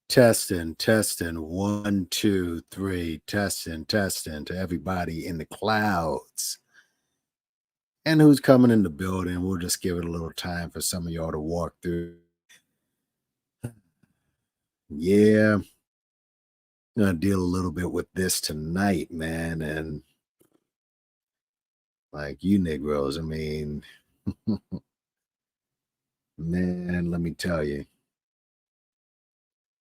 Testing, testing, 1, 2, 3, testing, testing to everybody in the clouds. And who's coming in the building? We'll just give it a little time for some of y'all to walk through. Yeah, I'm gonna deal a little bit with this tonight, man. And like you Negroes, I mean, man, let me tell you.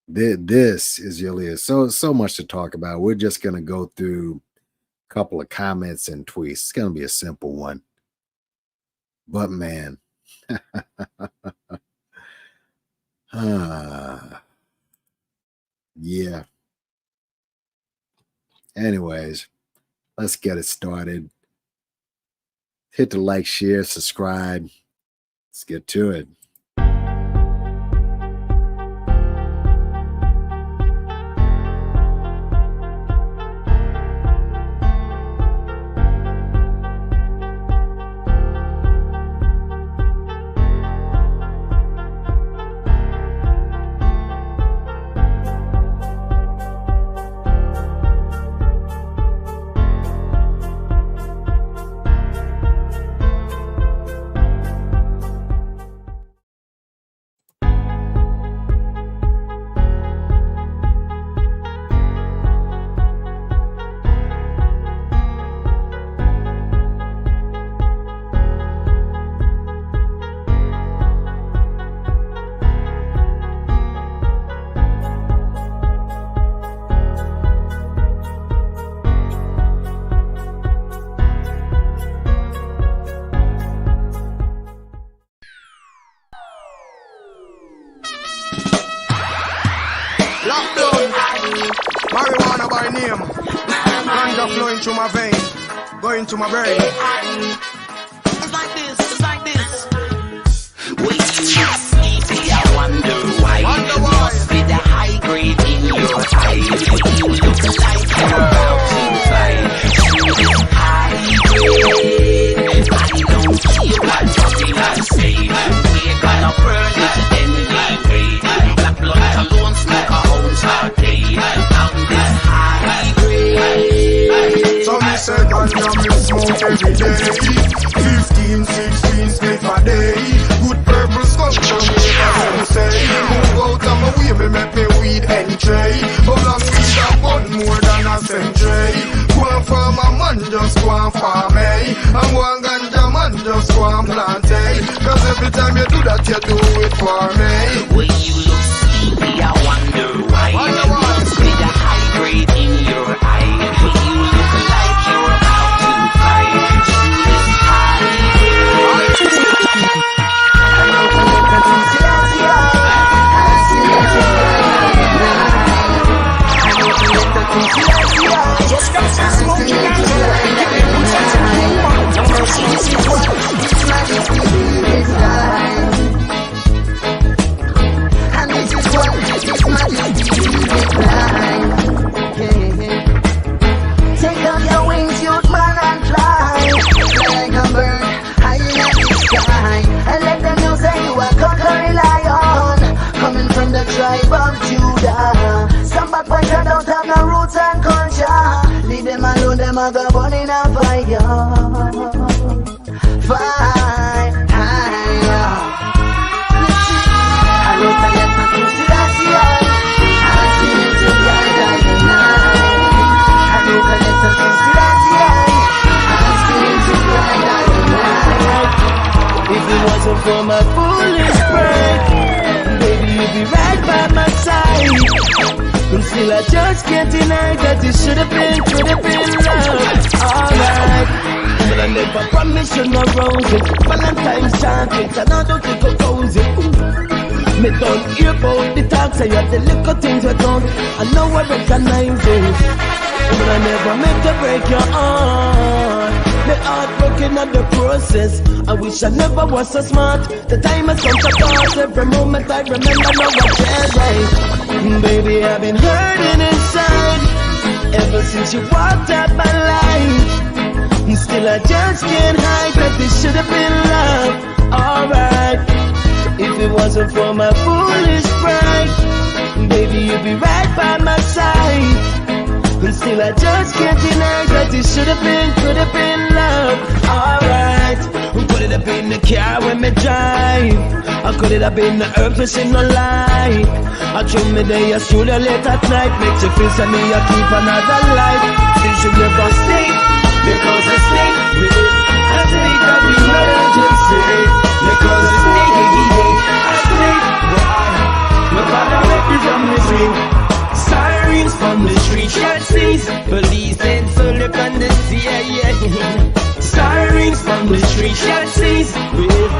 This is really so much to talk about. We're just gonna go through a couple of comments and tweets. It's gonna be a simple one, but man, yeah. Anyways, let's get it started. Hit the like, share, subscribe. Let's get to it. Marijuana by name, ganja flowing through my vein, going to my brain. It's like this, it's like this. When you sleepy, I wonder why. Must be the high grade in your eyes. You look like you're about to fight. You is high grade. I don't care what popular say. We're gonna burn this enemy grade. Black blood alone smoke a whole party. So me say ganja me smoke every day. 15, 16 spliff a day. Good purple skunk from me as you say. Move out of my way, me make me weed entry. But I weed a bun more than a century. Go on for my man, just go on for me. And one ganja man, just go on plant it. Cause every time you do that, you do it for me. When you look sleepy, I wonder why. Must be the high grade in your eye. When you look like you're about to fight. You is high grade. I just got some smoking and this is what this majesty is like. Take up your wings, youth man, and fly like a bird high in the sky, and let them know that you are conquering lion, coming from the tribe of Judah. Some bad boys that don't have no roots and culture, leave them alone, them a go burn in a fire. Fire. I look at let my things to that year. I see it to die like the night. I look at let my things to that year. I see it to die like the night. If it wasn't for my foolish pride, baby, you'd be right by my side. But still I just can't deny that it should have been love. Alright, but I never promised you no roses. Valentine's chocolates and I don't think of cozy. Me don't hear about the talks, I have the little things I don't. I know I recognize it, but I never meant to break your heart. Me heart broken at the process. I wish I never was so smart. The time has come to pass. Every moment I remember now I said right. Baby, I've been hurting inside ever since you walked out my life. Still I just can't hide that this should have been love. Alright, if it wasn't for my foolish pride, baby, you'd still I just can't deny that it should have been, could have been love. Alright, could it have been the car when me drive? Or could it have been the herb in no light? I dream me day a studio late at night, makes you feel say me I keep another life. Still should never stay, because I stay with it. I take up emergency, because I stay with it. I stay, why? My father left me from the street. Sirens from the street, taxis, police and soldier on the sea, yeah. Sirens from the street, taxis, with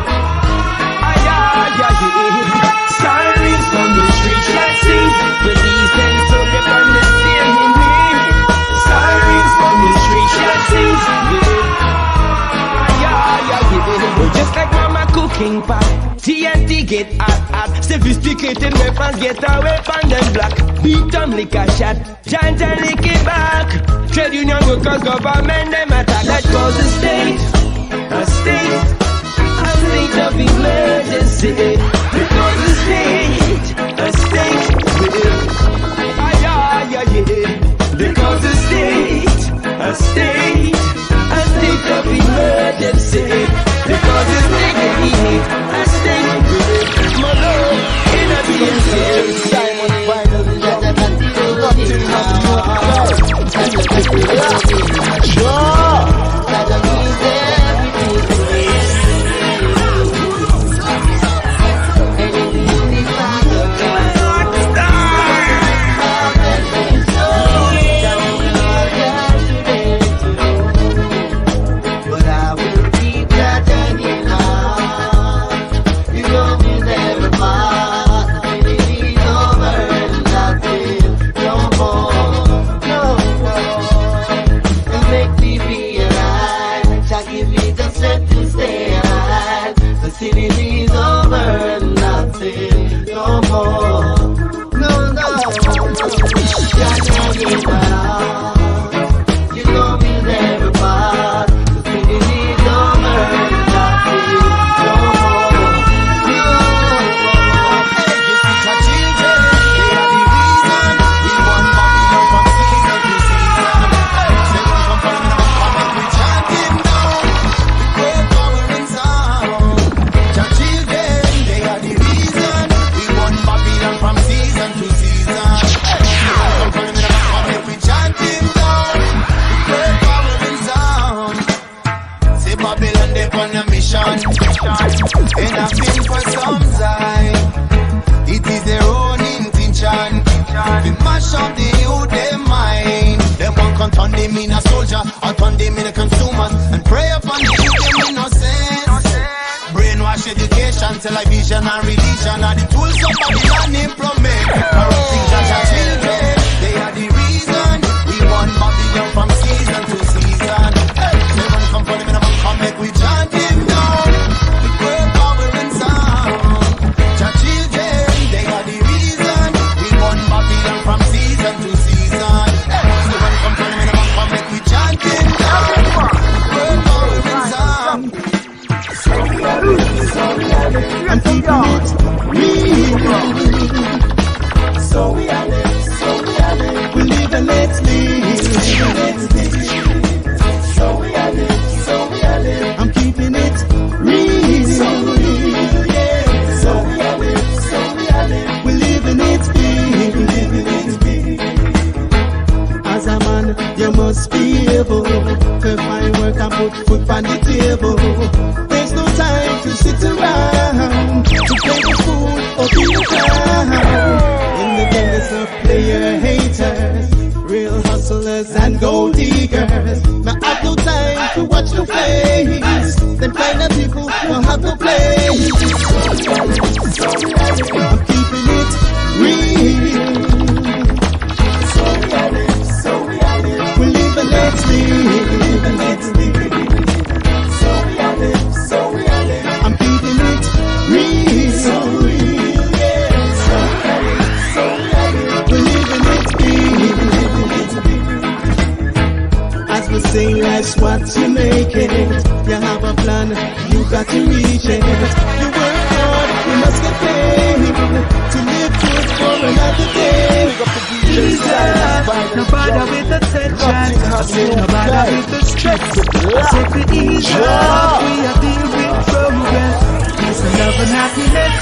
sirens from the street, taxis, police and soldier on the sea, sirens from the street, taxis, with just like mama cooking pot. TNT get hot, sophisticated weapons get away from them black. Beat them like a shot, giant and lick it back. Trade union workers, government, them attack. That cause a state of emergency. Because a state, because a state of emergency. Because it's nigga I stay with my love in a BNC. Diamond finally television and religion are the tools of Babylon implement. Corrupting children, they are the reason we want Babylon from season to season. Hey, they want to come for them and come make we chant him down. With great power and sound. Children, they are the reason we want Babylon from season to season. Hey, they want to come for them and come make we chant him down. With great power and sound. I'm keeping it real. So we are live, we live and let's live. So we are live, I'm keeping it real. Yeah. So we are live, we live and let's live. As a man, you must be able to find work and put food on the table. There's no time to sit around to play the fool or be a clown. In the game there's no player haters, real hustlers and gold diggers. Now I've no time to watch the face. Them kind of people don't have no place. I'm keeping it real. So we are live, we live and let's live. So we are live, I'm keeping it real. So real, yeah. So we are live, we live and let's live. As we say, life's what you make it. You have a plan, you got to reach it. You work hard, you must get paid to live good for another day. Jesus, no bother with the I say nobody with the stress. I say to ease up, we are deal with progress. Peace and love and happiness.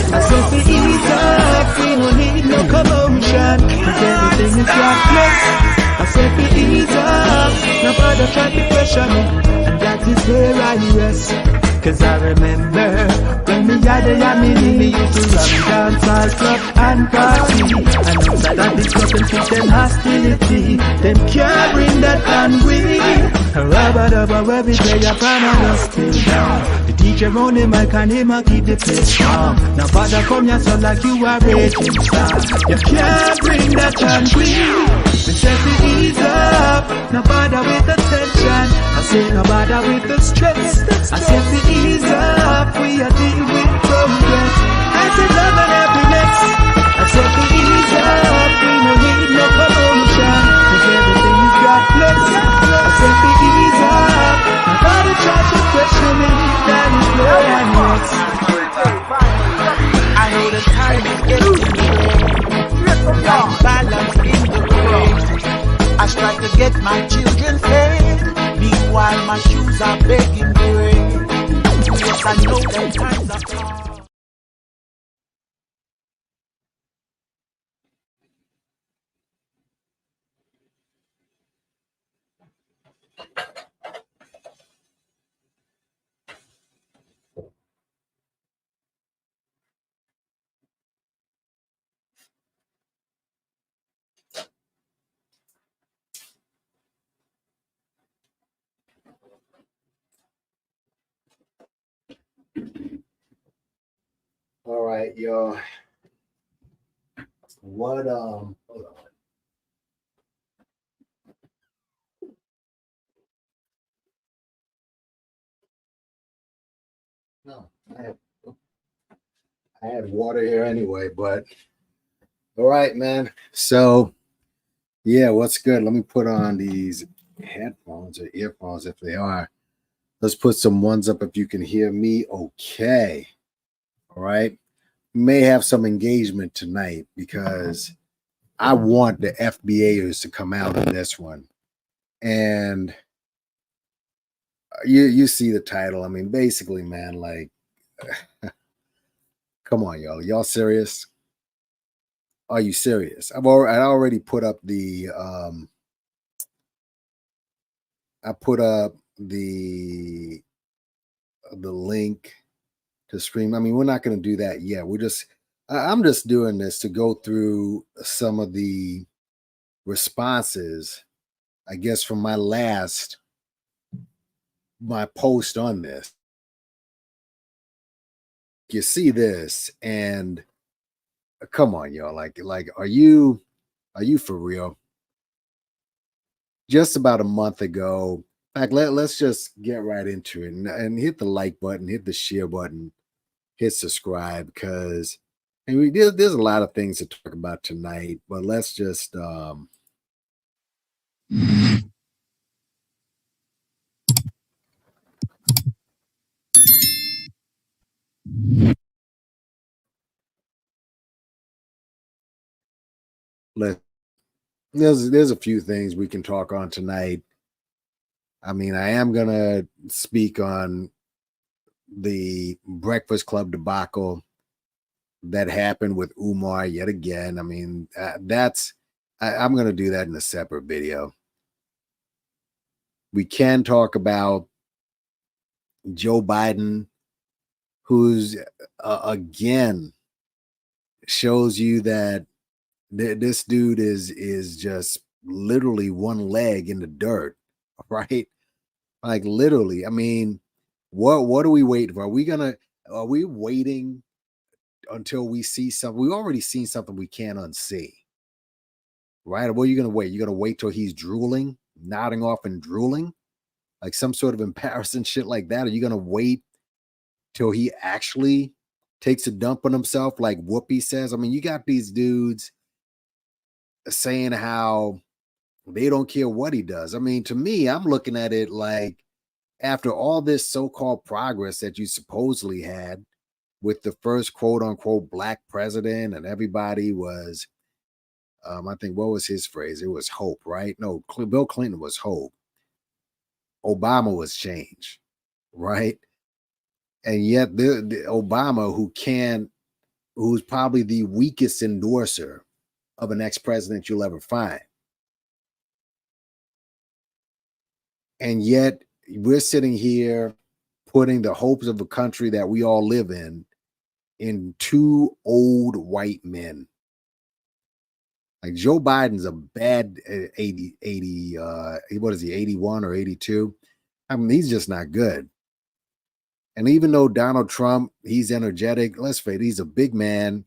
I say to ease up, we don't need no commotion, cause everything is God blessed. I said to ease up, nobody try to pressure me, and that is where I rest. Cause I remember when me had a yummy, me used to run dance club and party. And inside of this club, them treat them hostility. Them can't bring that on we. Rubber dubber where we play a pan and us still down. The DJ round the mic and him a keep the place strong. Now father come here so like you are raging star. You can't bring that on we. Me say to ease up, no bother with the tension. I say no bother with the stress. I say to ease up, we are deal with progress. I say love and happiness. I say to ease up, we no need no commotion, cause everything is God blessed. I say to ease up, nobody try to question me, that is where I'm next. I know the time is getting late, like balance in the rain. I strive to get my children fed, meanwhile my shoes are begging rain. Yes, I know them times are hard. All right, y'all. What hold on. No, I had water here anyway, but all right, man. So yeah, what's good? Let me put on these headphones or earphones if they are. Let's put some ones up if you can hear me okay. All right. May have some engagement tonight because I want the FBAers to come out in this one. And you see the title. I mean, basically, man, like, come on, y'all. Y'all serious? Are you serious? I already put up the I put up the link to stream. I mean, we're not going to do that yet. I'm just doing this to go through some of the responses, I guess, from my post on this. You see this, and come on, y'all. Like, are you for real? Just about a month ago, in fact, let's just get right into it and hit the like button, hit the share button, hit subscribe, because there's a lot of things to talk about tonight, but let's just there's a few things we can talk on tonight. I mean, I am gonna speak on the Breakfast Club debacle that happened with Umar yet again. I mean, I'm gonna do that in a separate video. We can talk about Joe Biden, who's again shows you that this dude is just literally one leg in the dirt, right? Like literally. I mean, what are we waiting for? Are we waiting until we see something? We already seen something we can't unsee, right? What are you gonna wait? You're gonna wait till he's drooling, nodding off and drooling, like some sort of embarrassing shit like that? Are you gonna wait till he actually takes a dump on himself, like Whoopi says? I mean, you got these dudes saying how they don't care what he does. I mean, to me, I'm looking at it like after all this so-called progress that you supposedly had with the first quote unquote black president, and everybody was I think, what was his phrase? It was hope, right? No, Bill Clinton was hope. Obama was change, right? And yet the Obama, who's probably the weakest endorser of an ex-president you'll ever find. And yet we're sitting here putting the hopes of a country that we all live in two old white men. Like Joe Biden's a bad 80, what is he, 81 or 82? I mean, he's just not good. And even though Donald Trump, he's energetic, let's face it, he's a big man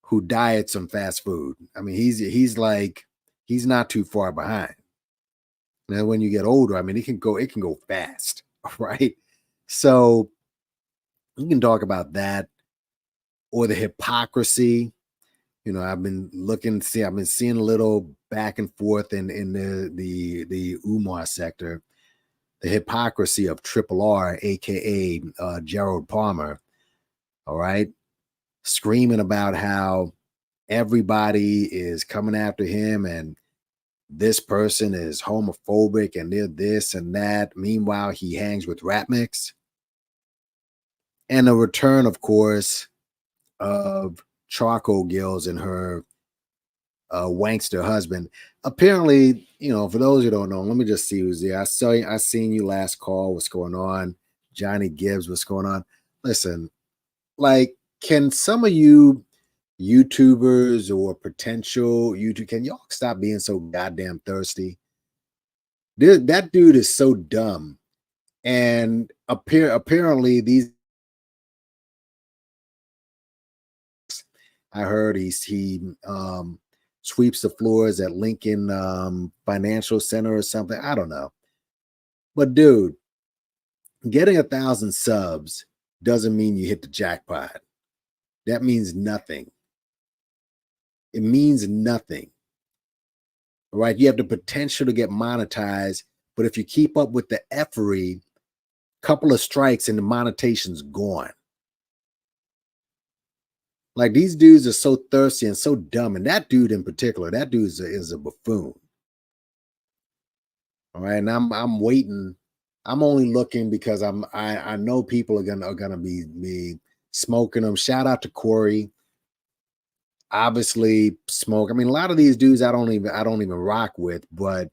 who diets on fast food. I mean, he's not too far behind. Now, when you get older, I mean, it can go fast, right? So you can talk about that or the hypocrisy. You know, I've been seeing a little back and forth in the Umar sector, the hypocrisy of Triple R, aka Gerald Palmer. All right, screaming about how everybody is coming after him and this person is homophobic and they're this and that. Meanwhile, he hangs with Rap Mix. And the return, of course, of Charcoal Gills and her wankster husband. Apparently, you know, for those who don't know, let me just see who's there. I seen you last call. What's going on? Johnny Gibbs, what's going on? Listen, like, can some of you YouTubers or potential YouTube, can y'all stop being so goddamn thirsty? That dude is so dumb. And apparently these, I heard he sweeps the floors at Lincoln Financial Center or something. I don't know. But dude, getting 1,000 subs doesn't mean you hit the jackpot. That means nothing. It means nothing. All right. You have the potential to get monetized, but if you keep up with the effery, couple of strikes and the monetization's gone. Like, these dudes are so thirsty and so dumb. And that dude in particular, that dude is a buffoon. All right. And I'm waiting. I'm only looking because I know people are gonna be smoking them. Shout out to Corey. Obviously, smoke. I mean, a lot of these dudes I don't even rock with, but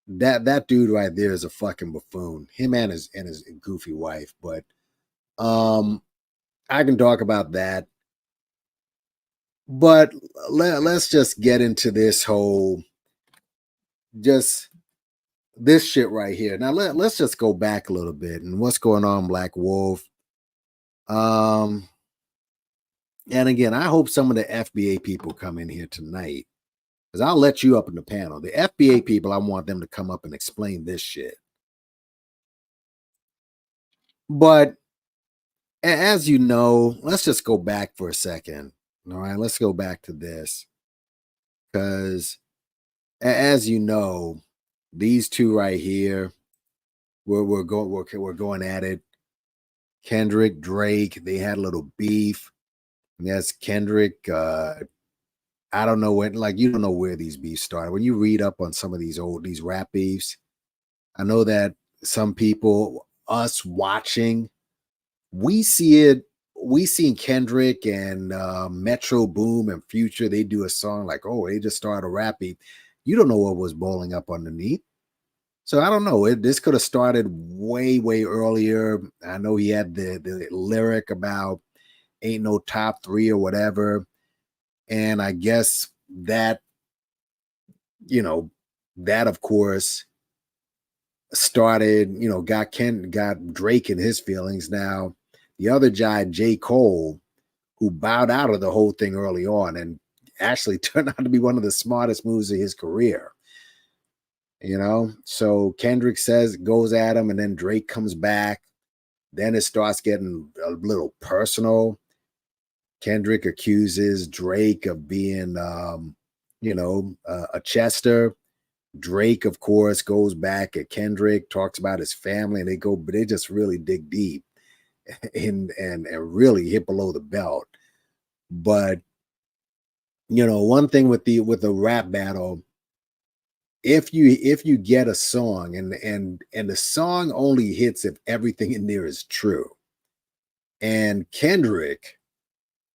that dude right there is a fucking buffoon. Him and his goofy wife. But I can talk about that. But let's just get into this whole, just this shit right here. Now let's just go back a little bit and what's going on, Black Wolf. And again, I hope some of the FBA people come in here tonight, because I'll let you up in the panel. The FBA people, I want them to come up and explain this shit. But as you know, let's just go back for a second. All right, let's go back to this, because as you know, these two right here, we're going at it. Kendrick, Drake, they had a little beef. And that's Kendrick. I don't know when, like, you don't know where these beefs started. When you read up on some of these rap beefs, I know that some people, us watching, we seen Kendrick and Metro Boom and Future, they do a song like, oh, they just started a rap beef. You don't know what was boiling up underneath. So I don't know. This could have started way, way earlier. I know he had the lyric about ain't no top 3 or whatever. And I guess that, you know, that of course started, you know, got Drake in his feelings. Now, the other guy, J. Cole, who bowed out of the whole thing early on and actually turned out to be one of the smartest moves of his career. You know, so Kendrick goes at him, and then Drake comes back. Then it starts getting a little personal. Kendrick accuses Drake of being, you know, a Chester. Drake, of course, goes back at Kendrick, talks about his family, and they just really dig deep and really hit below the belt. But, one thing with the rap battle, if you get a song and the song only hits if everything in there is true. And Kendrick,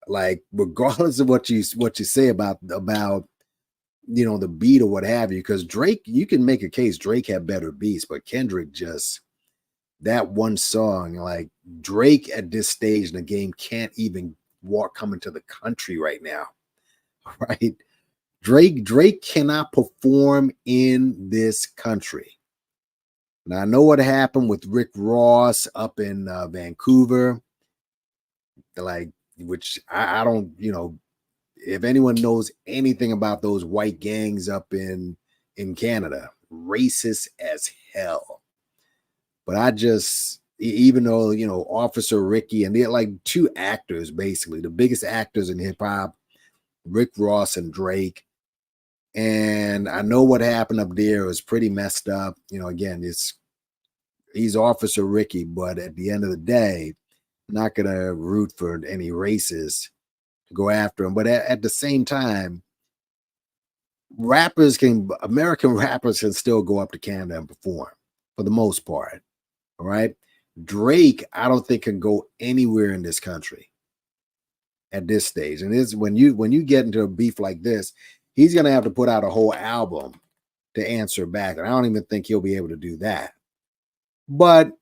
like, regardless of what you say about the beat or what have you, because Drake, you can make a case Drake had better beats, but Kendrick just, that one song, like, Drake at this stage in the game can't even come into the country right now, right? Drake cannot perform in this country. Now I know what happened with Rick Ross up in Vancouver, like, which I don't, if anyone knows anything about those white gangs up in Canada, racist as hell. But I just, even though, Officer Ricky, and they're like two actors, basically the biggest actors in hip hop, Rick Ross and Drake. And I know what happened up there was pretty messed up. Again, he's Officer Ricky, but at the end of the day, not gonna root for any racists to go after him. But at the same time, American rappers can still go up to Canada and perform for the most part. All right. Drake, I don't think can go anywhere in this country at this stage. And it's when you get into a beef like this, he's gonna have to put out a whole album to answer back. And I don't even think he'll be able to do that. But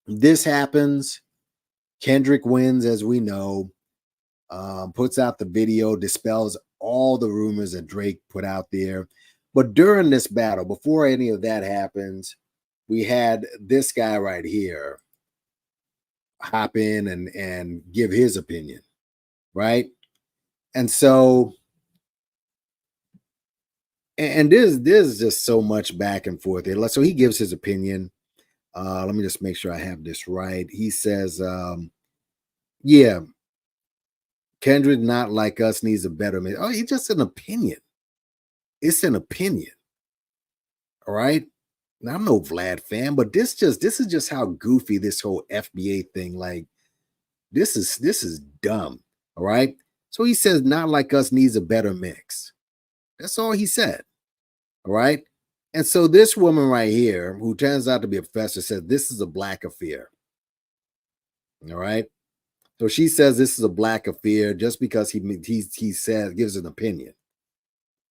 this happens. Kendrick wins, as we know, puts out the video, dispels all the rumors that Drake put out there. But during this battle, before any of that happens, we had this guy right here hop in and give his opinion, right? And so, and there's just so much back and forth there. So he gives his opinion. Let me just make sure I have this right. He says, yeah, Kendrick, not like us, needs a better man. Oh, it's just an opinion. It's an opinion. All right. Now, I'm no Vlad fan, but this is just how goofy this whole FBA thing. Like, this is dumb. All right. So he says, not like us, needs a better mix. That's all he said. All right. And so this woman right here, who turns out to be a professor, said this is a black affair. All right. So she says this is a black affair just because he says, gives an opinion.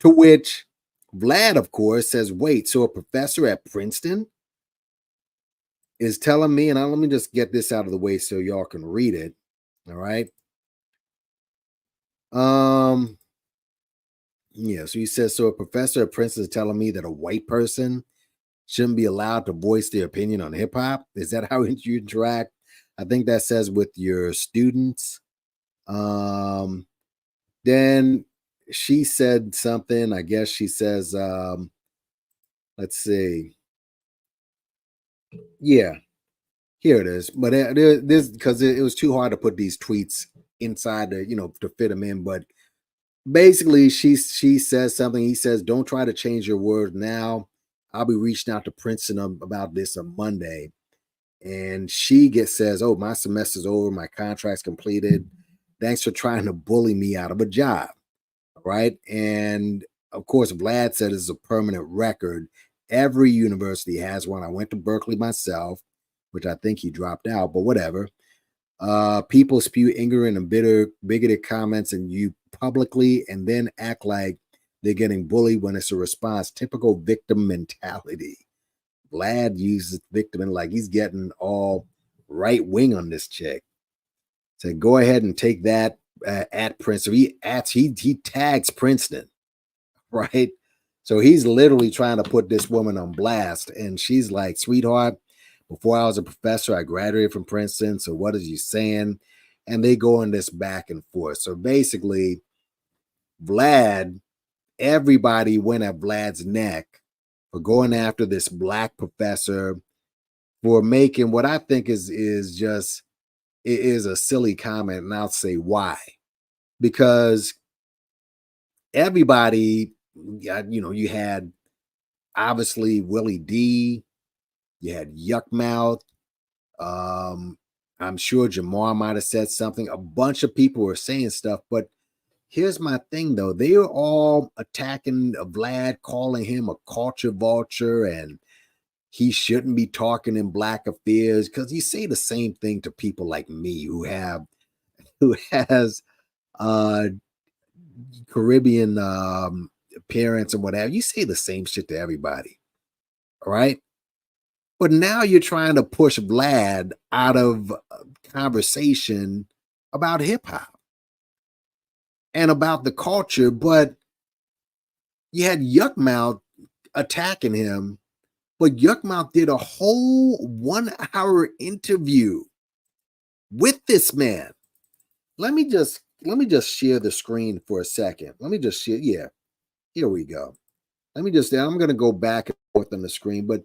To which Vlad, of course, says, wait, so a professor at Princeton is telling me, and let me just get this out of the way so y'all can read it. All right. Yeah, so he says, so a professor at Princeton is telling me that a white person shouldn't be allowed to voice their opinion on hip hop. Is that how you interact? I think that says with your students. Then she said something. I guess she says, let's see. Yeah, here it is. But this, because it was too hard to put these tweets inside to fit them in. But basically, she says something. He says, don't try to change your words now. I'll be reaching out to Princeton about this on Monday. And she says, oh, my semester's over. My contract's completed. Thanks for trying to bully me out of a job. Right. And of course, Vlad said it's a permanent record. Every university has one. I went to Berkeley myself, which I think he dropped out, but whatever. People spew ignorant and bigoted comments and you publicly and then act like they're getting bullied when it's a response. Typical victim mentality. Vlad uses victim and like he's getting all right wing on this chick. So go ahead and take that at Princeton. He tags Princeton, right? So he's literally trying to put this woman on blast. And she's like, sweetheart, before I was a professor, I graduated from Princeton. So what is you saying? And they go in this back and forth. So basically, Vlad, everybody went at Vlad's neck for going after this black professor for making what I think is a silly comment. And I'll say why. Because everybody, you had obviously Willie D, you had Yuckmouth. I'm sure Jamar might have said something. A bunch of people were saying stuff, but Here's my thing though. They were all attacking Vlad, calling him a culture vulture, and he shouldn't be talking in black affairs, because you say the same thing to people like me who has uh Caribbean parents and whatever. You say the same shit to everybody. All right. But now you're trying to push Vlad out of conversation about hip hop and about the culture, but you had Yuckmouth attacking him, but Yuckmouth did a whole 1 hour interview with this man. Let me just share the screen for a second. Let me just share. Yeah, here we go. I'm going to go back and forth on the screen, but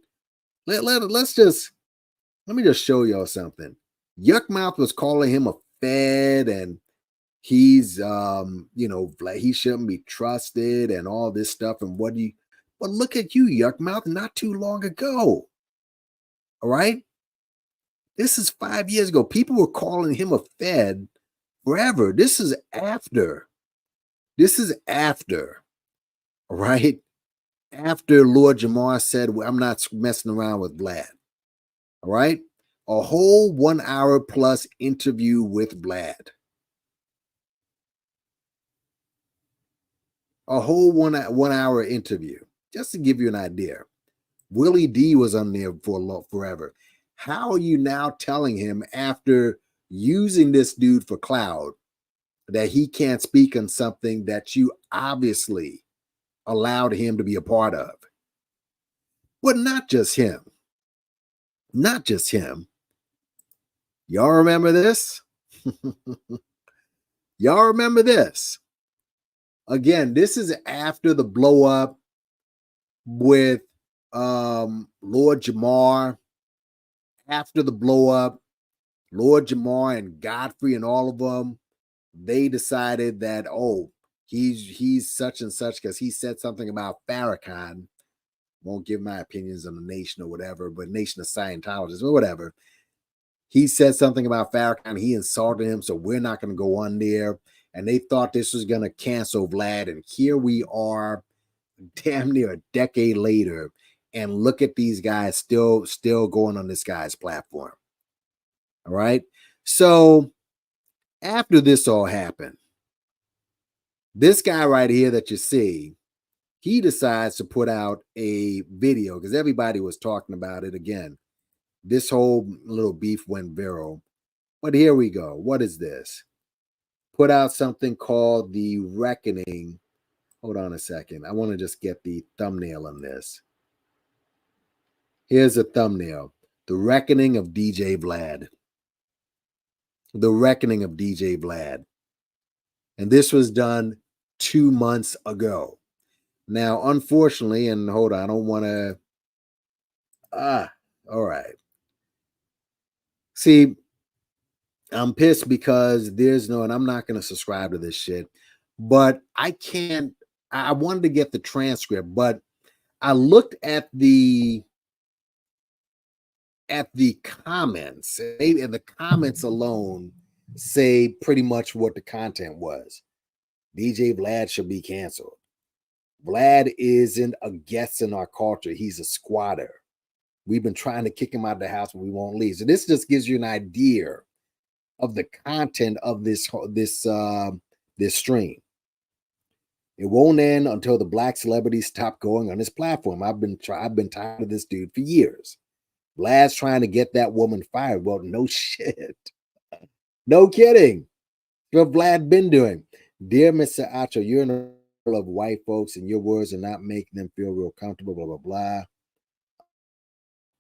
let me just show y'all something. Yuckmouth was calling him a fed, and he's he shouldn't be trusted and all this stuff. And but look at you, Yuckmouth, not too long ago. All right. This is 5 years ago. People were calling him a fed forever. This is after. All right. After Lord Jamar said, I'm not messing around with Vlad. All right. A whole 1 hour plus interview with Vlad. A whole one hour interview, just to give you an idea. Willie D was on there forever. How are you now telling him, after using this dude for clout, that he can't speak on something that you obviously allowed him to be a part of? But not just him. Not just him. Y'all remember this? Y'all remember this? Again, this is after the blow up with Lord Jamar. After the blow up, Lord Jamar and Godfrey and all of them, they decided that, oh, he's such and such because he said something about Farrakhan. Won't give my opinions on the Nation or whatever, but Nation of Scientologists or whatever. He said something about Farrakhan. He insulted him, so we're not going to go on there. And they thought this was going to cancel Vlad. And here we are, damn near a decade later, and look at these guys still going on this guy's platform. All right. So after this all happened, this guy right here that you see, he decides to put out a video because everybody was talking about it again. This whole little beef went viral. But here we go. What is this? Put out something called The Reckoning. Hold on a second. I want to just get the thumbnail on this. Here's a thumbnail. The Reckoning of DJ Vlad. The Reckoning of DJ Vlad. And this was done 2 months ago. Now, unfortunately, and hold on, I don't want to. All right. See, I'm pissed because and I'm not going to subscribe to this shit, but I can't. I wanted to get the transcript, but I looked at the comments, and the comments alone say pretty much what the content was. DJ Vlad should be canceled. Vlad isn't a guest in our culture. He's a squatter. We've been trying to kick him out of the house, but we won't leave. So this just gives you an idea of the content of this stream. It won't end until the black celebrities stop going on his platform. I've been tired of this dude for years. Vlad's trying to get that woman fired. Well, no shit. No kidding. What Vlad been doing? Dear Mr. Acho, you're in a world of white folks and your words are not making them feel real comfortable, blah, blah, blah.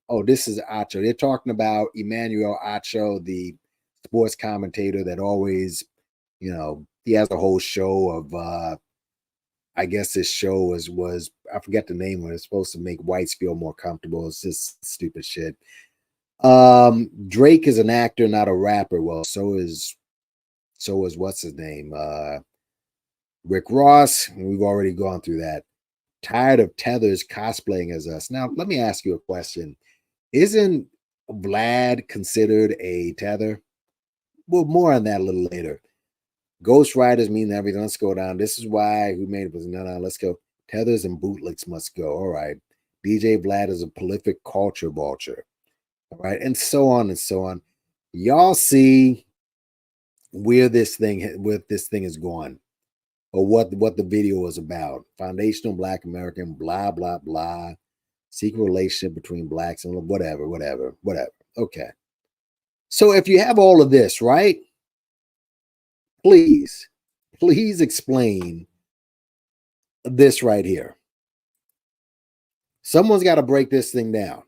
Oh, this is Acho. They're talking about Emmanuel Acho, the sports commentator that always, he has a whole show of, I guess this show was I forget the name of it. It's supposed to make whites feel more comfortable. It's just stupid shit. Drake is an actor, not a rapper. Well, so is what's his name? Rick Ross. We've already gone through that. Tired of tethers cosplaying as us. Now, let me ask you a question. Isn't Vlad considered a tether? Well, more on that a little later. Ghost riders mean everything. Let's go down. This is why who made it was no, let's go. Tethers and bootlegs must go. All right. DJ Vlad is a prolific culture vulture. All right. And so on and so on. Y'all see where this thing is going, or what the video was about. Foundational Black American, blah, blah, blah. Secret relationship between blacks and whatever. Okay. So if you have all of this, right? Please explain this right here. Someone's got to break this thing down.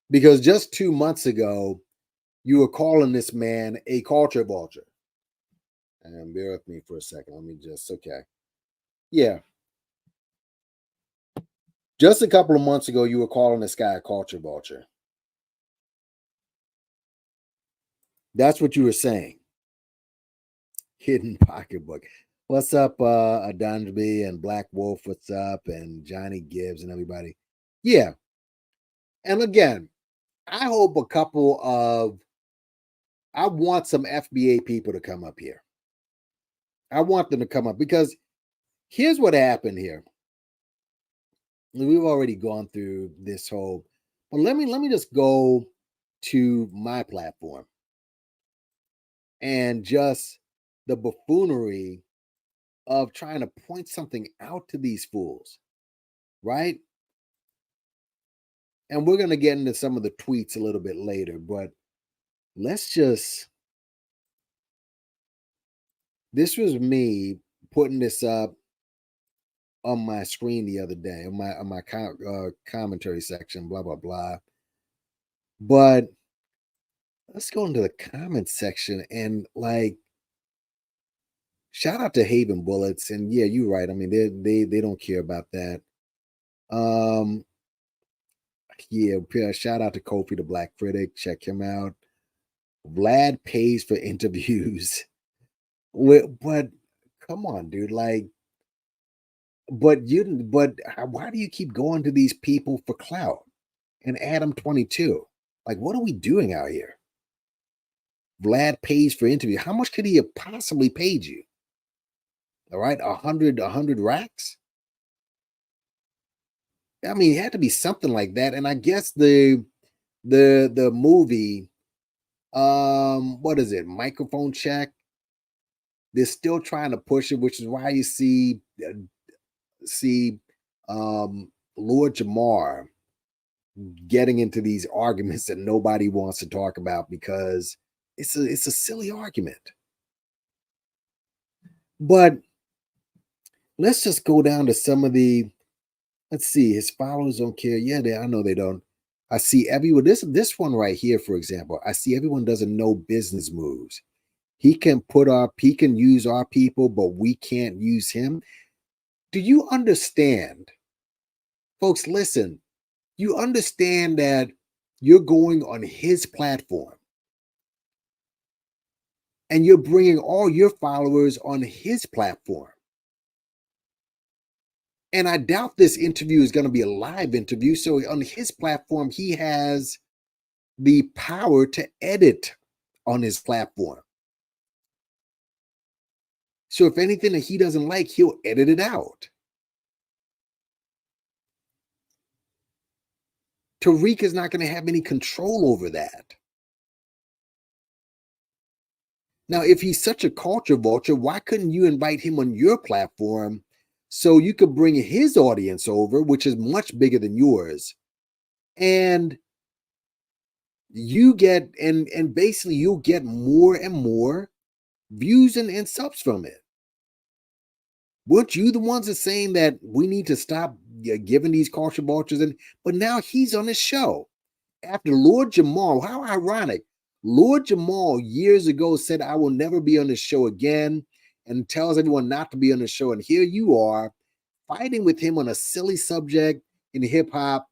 Because just 2 months ago, you were calling this man a culture vulture. And bear with me for a second. Let me okay. Yeah. Just a couple of months ago, you were calling this guy a culture vulture. That's what you were saying. Hidden pocketbook. What's up, Adanjbi and Black Wolf? What's up? And Johnny Gibbs and everybody. Yeah. And again, I hope I want some FBA people to come up here. I want them to come up because here's what happened here. We've already gone through this whole, but let me just go to my platform and just the buffoonery of trying to point something out to these fools, right? And we're going to get into some of the tweets a little bit later, but let's just, this was me putting this up on my screen the other day, on my commentary section, blah, blah, blah. But let's go into the comments section and like, shout out to Haven Bullets. And yeah, you're right. I mean, they don't care about that. Yeah, shout out to Kofi the Black Critic. Check him out. Vlad pays for interviews. But come on, dude. Like, but why do you keep going to these people for clout? And Adam 22. Like, what are we doing out here? Vlad pays for interview. How much could he have possibly paid you? All right, 100 racks. I mean, it had to be something like that. And I guess the movie, what is it? Microphone Check. They're still trying to push it, which is why you see Lord Jamar getting into these arguments that nobody wants to talk about because it's a silly argument. But let's just go down to some of the, let's see, his followers don't care. Yeah, I know they don't. I see everyone, this one right here, for example, I see everyone doesn't know business moves. He can use our people, but we can't use him. Do you understand? Folks, listen, you understand that you're going on his platform and you're bringing all your followers on his platform. And I doubt this interview is going to be a live interview. So on his platform, he has the power to edit on his platform. So if anything that he doesn't like, he'll edit it out. Tariq is not going to have any control over that. Now, if he's such a culture vulture, why couldn't you invite him on your platform so you could bring his audience over, which is much bigger than yours, and you get and basically you'll get more and more views and subs from it. Weren't you the ones that saying that we need to stop giving these culture vultures? But now he's on his show after Lord Jamal. How ironic! Lord Jamal years ago said, "I will never be on this show again," and tells everyone not to be on the show. And here you are fighting with him on a silly subject in hip hop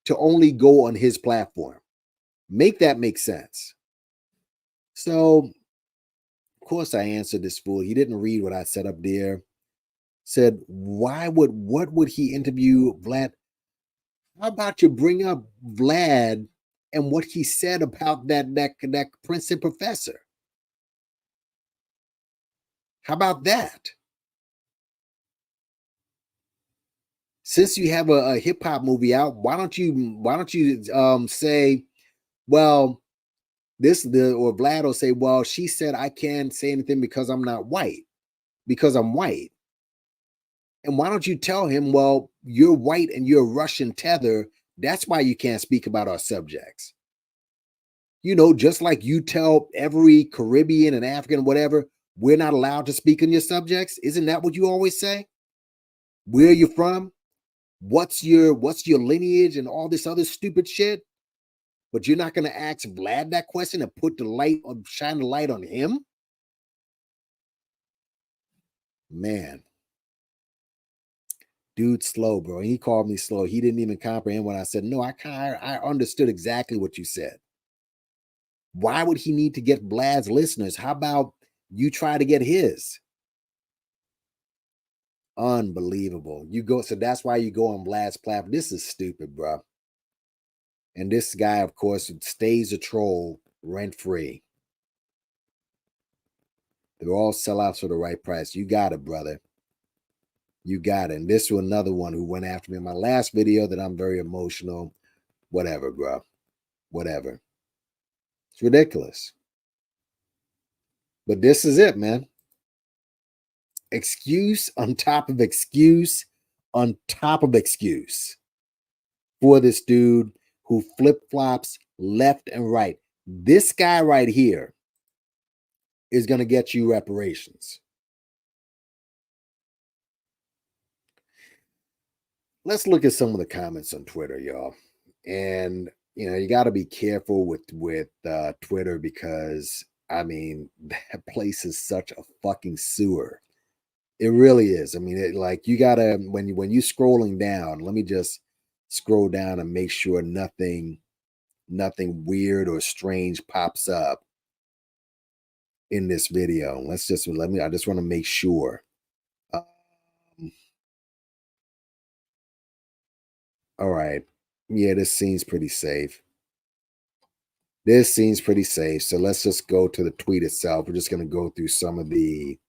to only go on his platform. Make that make sense. So, of course, I answered this fool. He didn't read what I said up there. Said, what would he interview Vlad? How about you bring up Vlad and what he said about that Princeton professor? How about that? Since you have a hip hop movie out, why don't you say, well, or Vlad will say, well, she said I can't say anything because I'm not white, because I'm white. And why don't you tell him, well, you're white and you're Russian tether. That's why you can't speak about our subjects. You know, just like you tell every Caribbean and African, whatever, we're not allowed to speak on your subjects. Isn't that what you always say? Where are you from? What's your lineage and all this other stupid shit? But you're not going to ask Vlad that question and shine the light on him? Man. Dude, slow, bro. He called me slow. He didn't even comprehend what I said. No, I understood exactly what you said. Why would he need to get Vlad's listeners? How about you try to get his? Unbelievable. So that's why you go on Vlad's platform. This is stupid, bro. And this guy, of course, stays a troll rent-free. They're all sellouts for the right price. You got it, brother. You got it. And this was another one who went after me in my last video that I'm very emotional. Whatever, bro. Whatever. It's ridiculous. But this is it, man. Excuse on top of excuse on top of excuse for this dude who flip-flops left and right. This guy right here is going to get you reparations. Let's look at some of the comments on Twitter, y'all. And, you know, you got to be careful with Twitter because, I mean, that place is such a fucking sewer. It really is. I mean, like you got to, when you scrolling down, let me just scroll down and make sure nothing weird or strange pops up in this video. I just want to make sure. All right. Yeah, this seems pretty safe. This seems pretty safe. So let's just go to the tweet itself. We're just going to go through some of the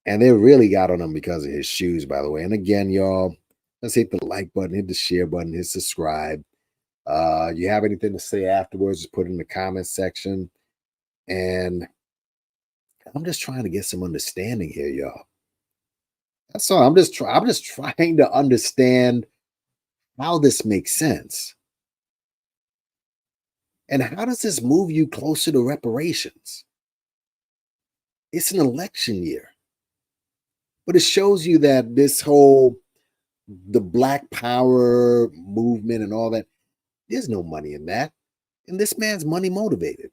and they really got on him because of his shoes, by the way. And again, y'all, let's hit the like button, hit the share button, hit subscribe. You have anything to say afterwards, just put it in the comment section. And I'm just trying to get some understanding here, y'all. That's all. I'm just trying to understand how this makes sense. And how does this move you closer to reparations? It's an election year. But it shows you that the Black Power movement and all that, there's no money in that. And this man's money motivated.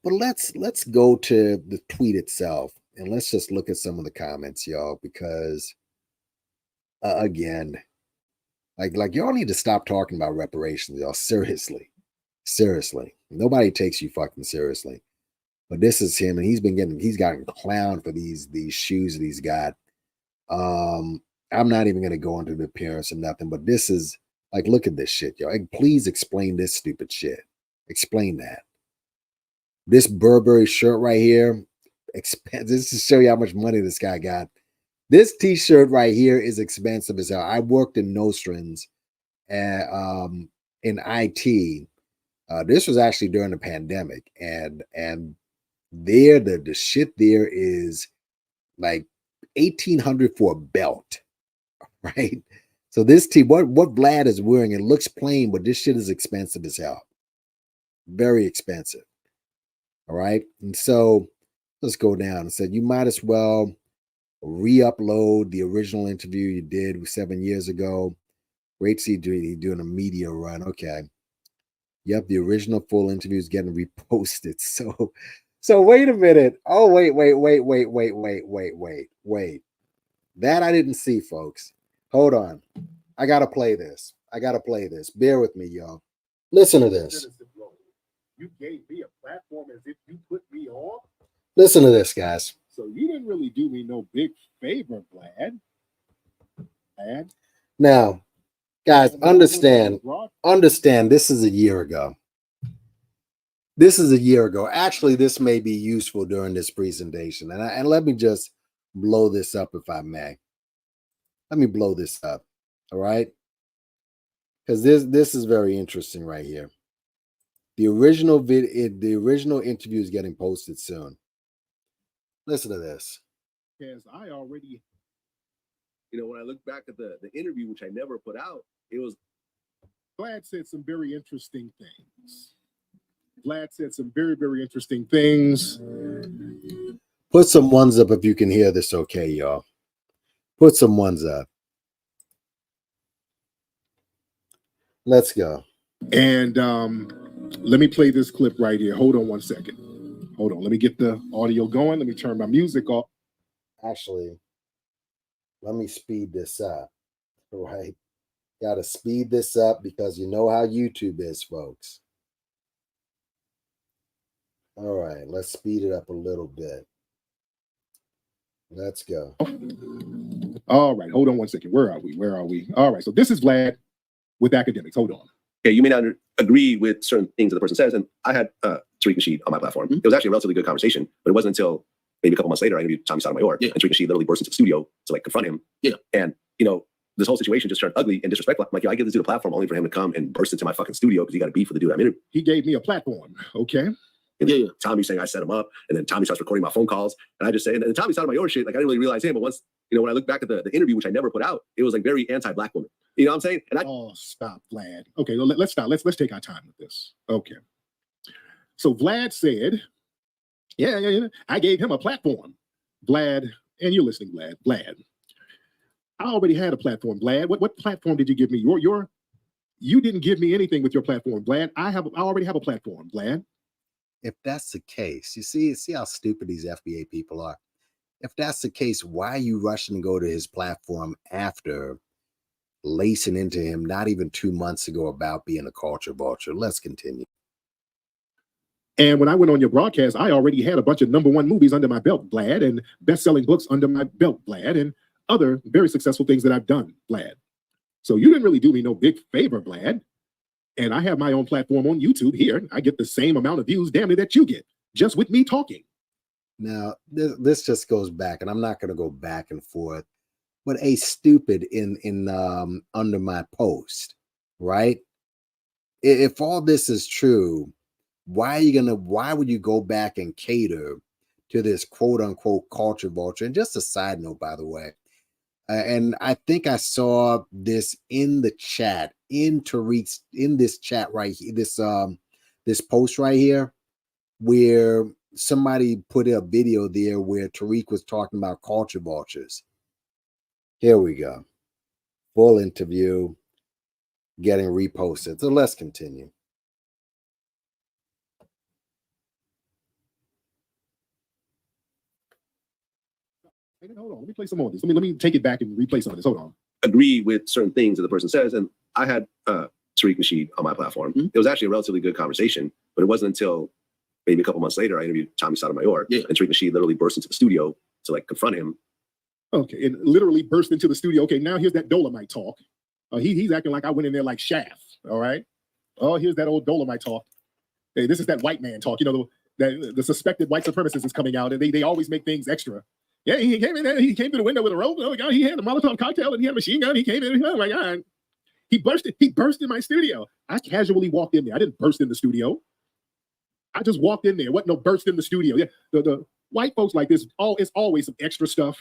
But let's go to the tweet itself and let's just look at some of the comments, y'all, because again, like y'all need to stop talking about reparations, y'all. Seriously. Nobody takes you fucking seriously. But this is him, and he's gotten clowned for these shoes that he's got. I'm not even gonna go into the appearance or nothing, but this is like, look at this shit, y'all. Please explain this stupid shit. Explain that. This Burberry shirt right here, this to show you how much money this guy got. This t-shirt right here is expensive as hell. I worked in Nostrins in IT. This was actually during the pandemic, and there the shit there is like $1,800 for a belt, right? So this what Vlad is wearing, it looks plain, but this shit is expensive as hell. Very expensive. All right. And so let's go down and said you might as well re-upload the original interview you did 7 years ago. Great to see you doing a media run. Okay. Yep, the original full interview is getting reposted. So wait a minute. Oh, wait. That I didn't see, folks. Hold on. I gotta play this. Bear with me, y'all. Listen to this. You gave me a platform as if you put me on. Listen to this, guys. So you didn't really do me no big favor, Vlad. Now, Guys, understand, this is a year ago. This is a year ago. Actually, this may be useful during this presentation. And let me just blow this up if I may. Let me blow this up. All right. Because this is very interesting right here. The original interview is getting posted soon. Listen to this. Because I already, when I look back at the interview, which I never put out, it was Vlad said some very interesting things. Vlad said some very, very interesting things. Put some ones up if you can hear this okay, y'all. Put some ones up. Let's go. And let me play this clip right here. Hold on one second. Hold on. Let me get the audio going. Let me turn my music off. Actually, let me speed this up. All right. Got to speed this up because you know how YouTube is, folks. All right. Let's speed it up a little bit. Let's go. All right. Hold on one second. Where are we? All right. So this is Vlad with academics. Hold on. Okay, you may not agree with certain things that the person says, and I had Tariq Nasheed on my platform. It was actually a relatively good conversation, but it wasn't until maybe a couple months later I interviewed Tommy Sotomayor, and Tariq Nasheed literally burst into the studio to like confront him. And this whole situation just turned ugly and disrespectful. I'm like, I give this dude a platform only for him to come and burst into my fucking studio because he got a beef with the dude I'm interviewing. He gave me a platform. Okay. And Tommy saying I set him up, and then Tommy starts recording my phone calls, and I just say, and Tommy Sotomayor shit, like I didn't really realize him, but once when I look back at the interview, which I never put out, it was like very anti-black woman. You know what I'm saying? And oh, stop, Vlad. Okay, well, let's stop. Let's take our time with this. Okay. So Vlad said, yeah, I gave him a platform. Vlad, and you're listening, Vlad. I already had a platform, Vlad. What platform did you give me? You didn't give me anything with your platform, Vlad. I already have a platform, Vlad. If that's the case, you see how stupid these FBA people are. If that's the case, why are you rushing to go to his platform after lacing into him not even 2 months ago about being a culture vulture? Let's continue. And when I went on your broadcast, I already had a bunch of #1 movies under my belt, Vlad, and best-selling books under my belt, Vlad, and other very successful things that I've done, Vlad. So you didn't really do me no big favor, Vlad. And I have my own platform on YouTube here. I get the same amount of views, damn it, that you get, just with me talking. Now, this just goes back, and I'm not going to go back and forth, but a stupid in under my post, right? If all this is true, why would you go back and cater to this quote unquote culture vulture? And just a side note, by the way, and I think I saw this in the chat, in this chat right here, this post right here, where somebody put a video there where Tariq was talking about culture vultures. Here we go. Full interview getting reposted. So let's continue. Hold on, let me play some more of this. Let me take it back and replay some of this. Hold on. Agree with certain things that the person says, and I had Tariq Nasheed on my platform. It was actually a relatively good conversation, but it wasn't until maybe a couple months later I interviewed Tommy Sotomayor, and Tariq Nasheed literally burst into the studio to like confront him. Okay, and literally burst into the studio. Okay, now here's that Dolomite talk. He's acting like I went in there like Shaft. All right. Oh, here's that old Dolomite talk. Hey, this is that white man talk. The suspected white supremacist is coming out, and they always make things extra. Yeah, he came in there. He came through the window with a rope. Oh my God, he had a Molotov cocktail and he had a machine gun. He came in. Oh my God, he burst in my studio. I casually walked in there. I didn't burst in the studio. I just walked in there. What? No burst in the studio. Yeah, the white folks like this. It's always some extra stuff.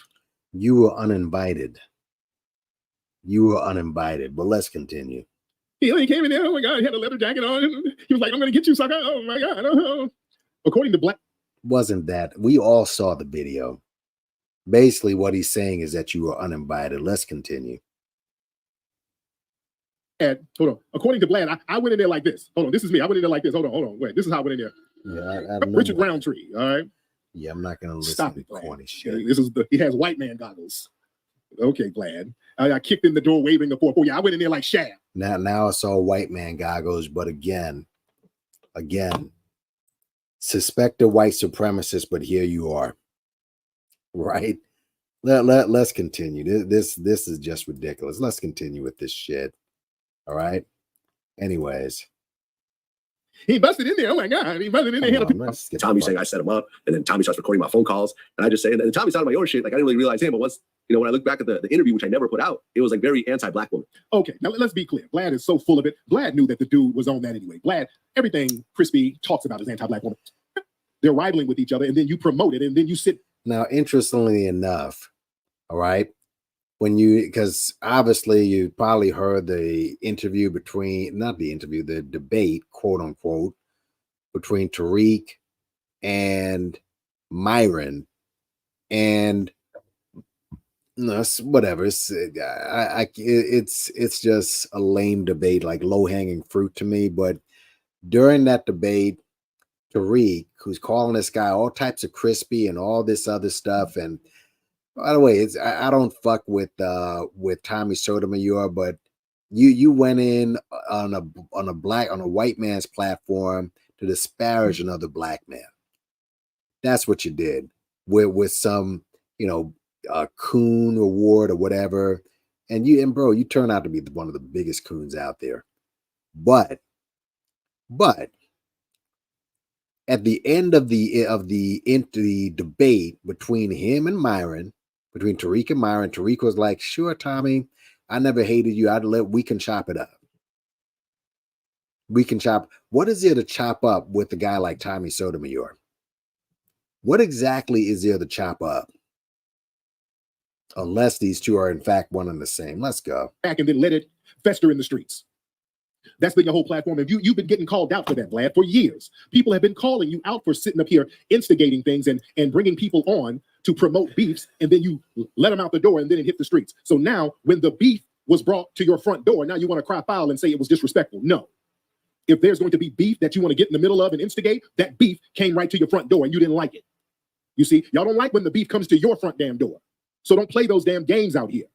You were uninvited. But let's continue. He came in there. Oh my God, he had a leather jacket on. He was like, "I'm gonna get you, sucker." Oh my God. Oh. According to Black, wasn't that we all saw the video? Basically, what he's saying is that you were uninvited. Let's continue. Hold on. According to Vlad, I went in there like this. Hold on. This is me. I went in there like this. Hold on. Wait. This is how I went in there. Yeah, Richard Roundtree. All right. Yeah, I'm not gonna listen to corny shit. He has white man goggles. Okay, Vlad. I kicked in the door, waving the 4-4. Yeah, I went in there like Shaft. Now it's all white man goggles, but again, suspect a white supremacist, but here you are. Right? Let's continue. This is just ridiculous. Let's continue with this shit. All right. Anyways, he busted in there. Oh my God, he busted in there. Tommy saying I set him up, and then Tommy starts recording my phone calls, and I just say, and then Tommy's out of my own shit. Like I didn't really realize him, but once when I look back at the interview, which I never put out, it was like very anti-black woman. Okay, now let's be clear. Vlad is so full of it. Vlad knew that the dude was on that anyway. Vlad, everything Crispy talks about is anti-black woman. They're rivaling with each other, and then you promote it, and then you sit. Now, interestingly enough, all right, because obviously you probably heard the interview the debate, quote unquote, between Tariq and Myron, and no, whatever. It's just a lame debate, like low hanging fruit to me. But during that debate, Tariq, who's calling this guy all types of crispy and all this other stuff, and by the way, I don't fuck with Tommy Sotomayor, but you went in on a white man's platform to disparage another black man. That's what you did with some coon award or whatever, and bro, you turn out to be one of the biggest coons out there. But at the end of the debate between him and Myron, between Tariq and Myron, Tariq was like, "Sure, Tommy, I never hated you. We can chop it up. We can chop. What is there to chop up with a guy like Tommy Sotomayor? What exactly is there to chop up? Unless these two are in fact one and the same. Let's go back and then let it fester in the streets. That's been your whole platform. And you've been getting called out for that, Vlad, for years. People have been calling you out for sitting up here instigating things and bringing people on to promote beefs, and then you let them out the door and then it hit the streets. So now when the beef was brought to your front door, now you want to cry foul and say it was disrespectful. No. If there's going to be beef that you want to get in the middle of and instigate, that beef came right to your front door and you didn't like it. You see, y'all don't like when the beef comes to your front damn door. So don't play those damn games out here.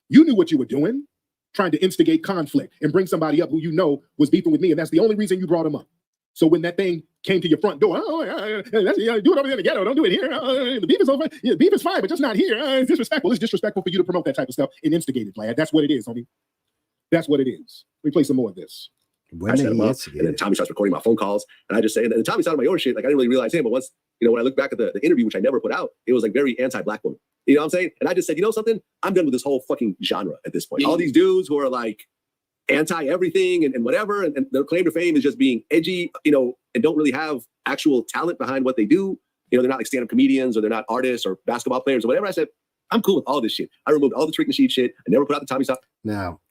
You knew what you were doing, trying to instigate conflict and bring somebody up who you know was beefing with me, and that's the only reason you brought him up. So when that thing came to your front door, do it over there in the ghetto, don't do it here. The beef is over. Yeah, beef is fine, but just not here. It's disrespectful. It's disrespectful for you to promote that type of stuff and instigate it, Vlad. That's what it is, homie. That's what it is. Let me play some more of this. I set him up, and then Tommy starts recording my phone calls, and I just say, and then Tommy's out of my own shit. Like I didn't really realize him, but once when I look back at the interview, which I never put out, it was like very anti-black woman. You know what I'm saying? And I just said, you know something? I'm done with this whole fucking genre at this point. All these dudes who are like anti-everything and whatever, and their claim to fame is just being edgy, and don't really have actual talent behind what they do. They're not like stand-up comedians, or they're not artists or basketball players or whatever. I said, I'm cool with all this shit. I removed all the Tariq Nasheed shit. I never put out the Tommy stuff. Now,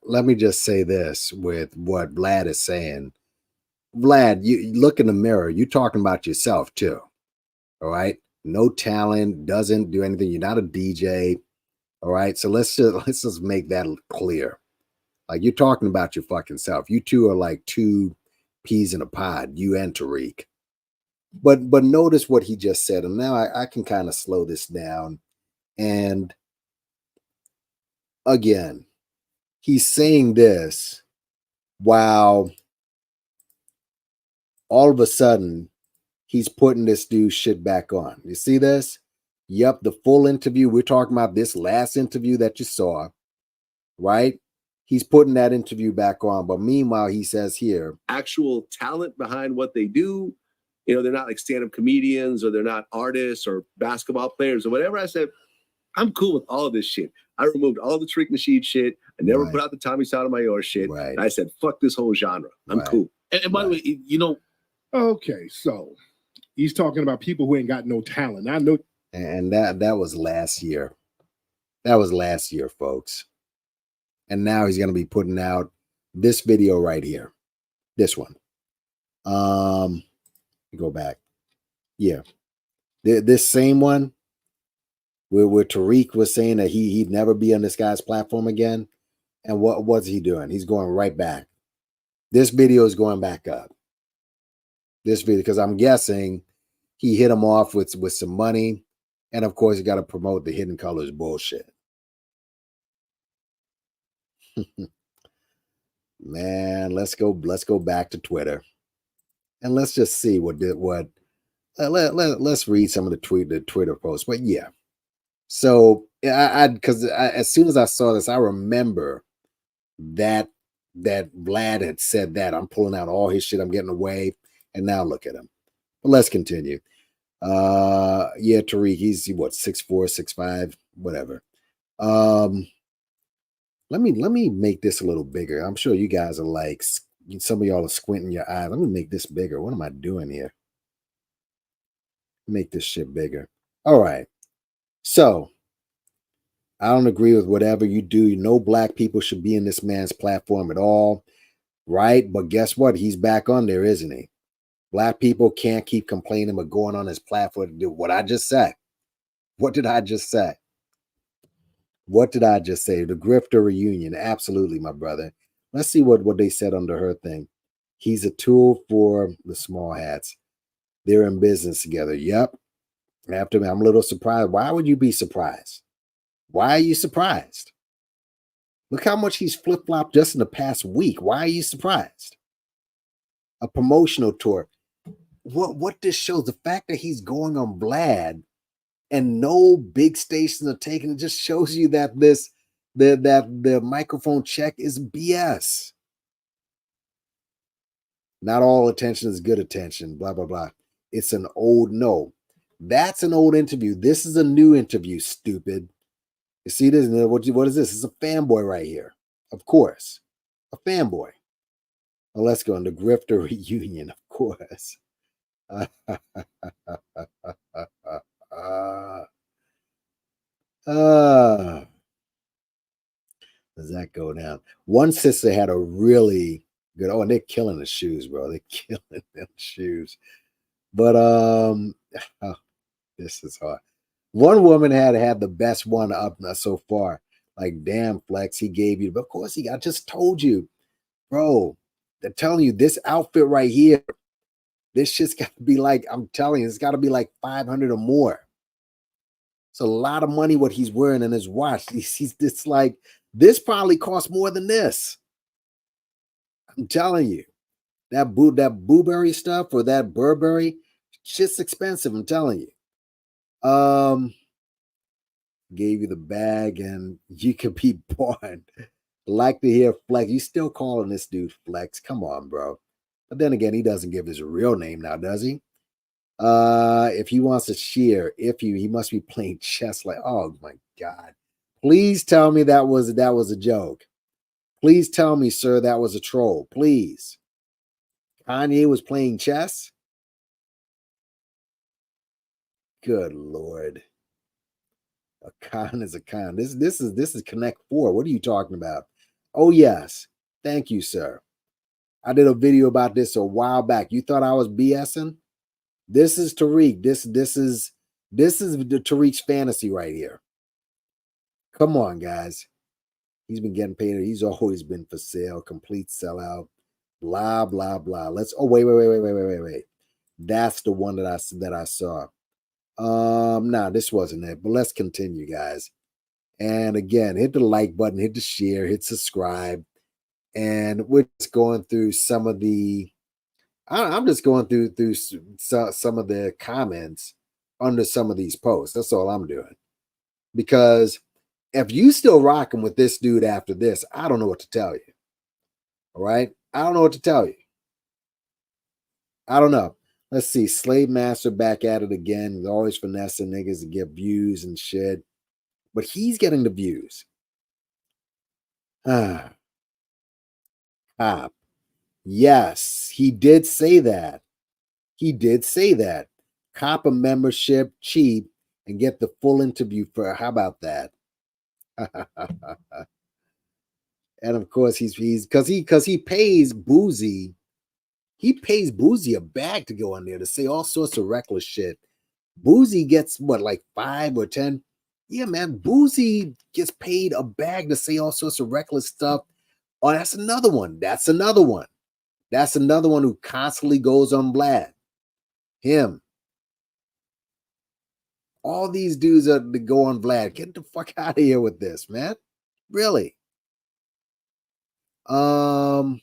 let me just say this with what Vlad is saying. Vlad, you look in the mirror, you're talking about yourself too. All right. No talent, doesn't do anything. You're not a DJ. All right. So let's just make that clear. Like you're talking about your fucking self. You two are like two peas in a pod, you and Tariq. But notice what he just said. And now I can kind of slow this down. And again, he's saying this while all of a sudden he's putting this dude's shit back on. You see this? Yep, the full interview. We're talking about this last interview that you saw, right? He's putting that interview back on. But meanwhile, he says here, actual talent behind what they do. They're not like stand-up comedians, or they're not artists or basketball players or whatever. I said, I'm cool with all of this shit. I removed all the Tariq Nasheed shit. I never put out the Tommy Sotomayor shit. Right. And I said, fuck this whole genre. I'm cool. And by the way, Okay, so he's talking about people who ain't got no talent. I know. And that was last year. That was last year, folks. And now he's going to be putting out this video right here. This one. Go back. Yeah. This same one where Tariq was saying that he'd never be on this guy's platform again. And what was he doing? He's going right back. This video is going back up. This video, because I'm guessing he hit him off with some money. And of course, you got to promote the Hidden Colors bullshit. Man, let's go back to Twitter. And let's just see let's read some of the Twitter posts. But yeah. So because as soon as I saw this, I remember that Vlad had said that. I'm pulling out all his shit. I'm getting away. And now look at him. But let's continue. Yeah, Tariq, he's what, 6'4", 6'5", whatever. Let me make this a little bigger. I'm sure you guys are like, some of y'all are squinting your eyes. Let me make this bigger. What am I doing here? Make this shit bigger. All right. So I don't agree with whatever you do. No black people should be in this man's platform at all. Right? But guess what? He's back on there, isn't he? Black people can't keep complaining but going on his platform to do what I just said. What did I just say? What did I just say? The grifter reunion. Absolutely, my brother. Let's see what they said under her thing. He's a tool for the small hats. They're in business together. Yep. After me, I'm a little surprised. Why would you be surprised? Why are you surprised? Look how much he's flip-flopped just in the past week. Why are you surprised? A promotional tour. What this shows, the fact that he's going on Vlad and no big stations are taking it, just shows you that the microphone check is BS. Not all attention is good attention, blah, blah, blah. It's an old no. That's an old interview. This is a new interview, stupid. You see this? What is this? It's a fanboy right here. Of course. A fanboy. Well, let's go on the grifter reunion, of course. Does that go down? One sister had a really good, and they're killing the shoes, bro. They're killing them shoes. But this is hard. One woman had the best one up so far. Like, damn, Flex, he gave you. But of course, I just told you, bro. They're telling you this outfit right here. This shit's got to be like, I'm telling you, it's got to be like 500 or more. It's a lot of money what he's wearing in his watch. It's like, this probably costs more than this. I'm telling you. That Blueberry stuff or that Burberry, shit's expensive, I'm telling you. Gave you the bag and you could be born. Like to hear Flex. You still calling this dude Flex? Come on, bro. But then again, he doesn't give his real name now, does he? If he wants to cheer, he must be playing chess. Like, oh my God. Please tell me that was a joke. Please tell me, sir, that was a troll. Please. Kanye was playing chess? Good Lord. A con is a con. This is Connect 4. What are you talking about? Oh, yes. Thank you, sir. I did a video about this a while back. You thought I was BSing? This is Tariq. This is the Tariq's fantasy right here. Come on, guys. He's been getting paid. He's always been for sale. Complete sellout. Blah, blah, blah. Wait. That's the one that I saw. Nah, this wasn't it. But let's continue, guys. And again, hit the like button, hit the share, hit subscribe. And we're just going through some of the, I'm just going through some of the comments under some of these posts. That's all I'm doing. Because if you still rocking with this dude after this, I don't know what to tell you. All right? I don't know what to tell you. I don't know. Let's see. Slave Master back at it again. He's always finessing niggas to get views and shit. But he's getting the views. Cop. Yes, he did say that. He did say that. Cop a membership cheap and get the full interview for, how about that? And of course he's because he pays Boozy. He pays Boozy a bag to go on there to say all sorts of reckless shit. Boozy gets what, like 5 or 10? Yeah, man. Boozy gets paid a bag to say all sorts of reckless stuff. Oh, that's another one. That's another one who constantly goes on Vlad. Him. All these dudes are to go on Vlad. Get the fuck out of here with this, man. Really. Again,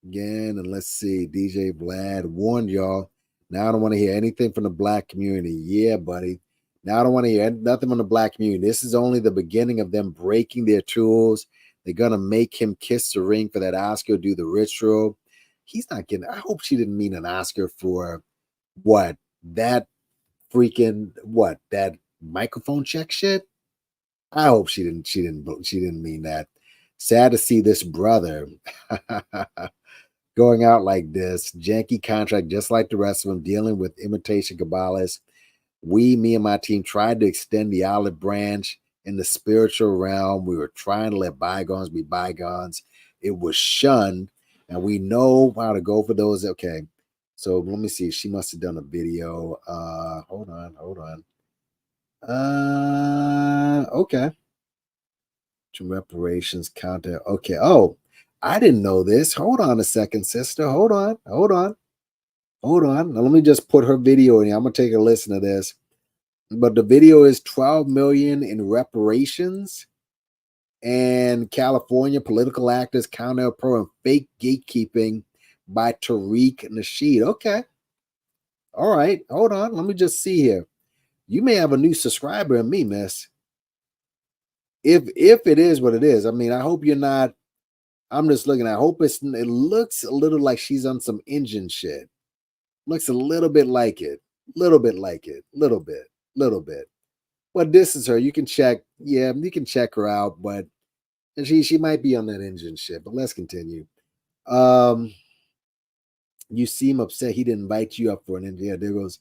and let's see. DJ Vlad warned y'all. Now I don't want to hear anything from the black community. Yeah, buddy. Now I don't want to hear nothing from the black community. This is only the beginning of them breaking their tools. They're gonna make him kiss the ring for that Oscar, do the ritual. He's not getting. I hope she didn't mean an Oscar for what that freaking what that microphone check shit. I hope she didn't. She didn't mean that. Sad to see this brother going out like this. Janky contract, just like the rest of them, dealing with imitation Kabbalists. Me and my team tried to extend the olive branch in the spiritual realm. We were trying to let bygones be bygones. It was shunned, and we know how to go for those. Okay, so let me see. She must have done a video. Hold on. Okay. To reparations content. Okay. Oh, I didn't know this. Hold on a second, sister. Hold on. Now, let me just put her video in here. I'm gonna take a listen to this. But the video is 12 million in reparations, and California political actors counter pro and fake gatekeeping by Tariq Nasheed. Okay. All right. Hold on. Let me just see here. You may have a new subscriber in me, miss. If it is what it is, I mean, I hope you're not. I'm just looking. I hope it looks a little like she's on some engine shit. Looks a little bit like it. Little bit. But this is her. You can check. Yeah, you can check her out. But she might be on that engine shit. But let's continue. You seem upset he didn't invite you up for an engine. Yeah, there goes.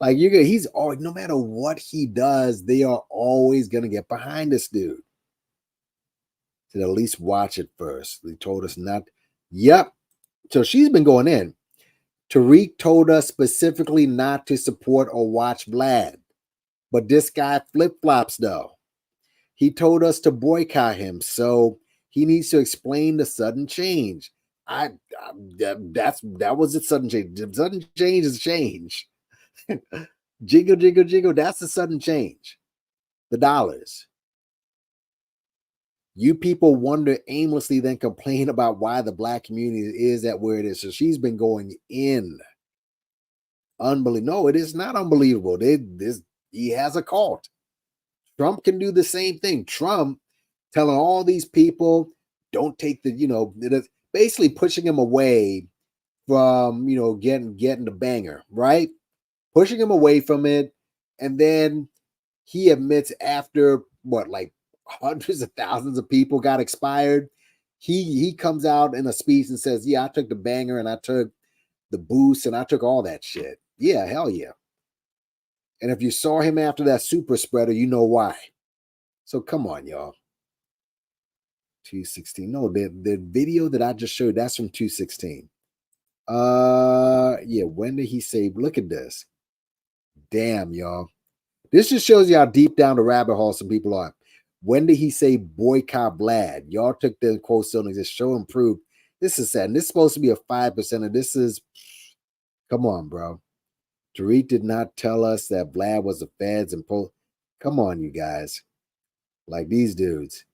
Like he's always, no matter what he does, they are always gonna get behind this dude. To at least watch it first. They told us not. Yep. So she's been going in. Tariq told us specifically not to support or watch Vlad. But this guy flip-flops though. He told us to boycott him. So he needs to explain the sudden change. That was a sudden change. The sudden change is change. Jiggle. That's the sudden change. The dollars. You people wonder aimlessly, then complain about why the black community is at where it is. So she's been going in. Unbelievable. No, it is not unbelievable. He has a cult. Trump can do the same thing. Trump telling all these people, don't take the, basically pushing him away from, getting the banger, right? Pushing him away from it. And then he admits after hundreds of thousands of people got expired, he comes out in a speech and says, yeah, I took the banger and I took the boost and I took all that shit. Yeah, hell yeah. And if you saw him after that super spreader, you know why. So come on, y'all. 216. No, the video that I just showed, that's from 216. Yeah, when did he say, look at this. Damn, y'all. This just shows you how deep down the rabbit hole some people are. When did he say boycott Vlad? Y'all took the quote still and just show and prove. This is sad. And this is supposed to be a 5%. And this is, come on, bro. Tariq did not tell us that Vlad was the feds and come on, you guys. Like these dudes.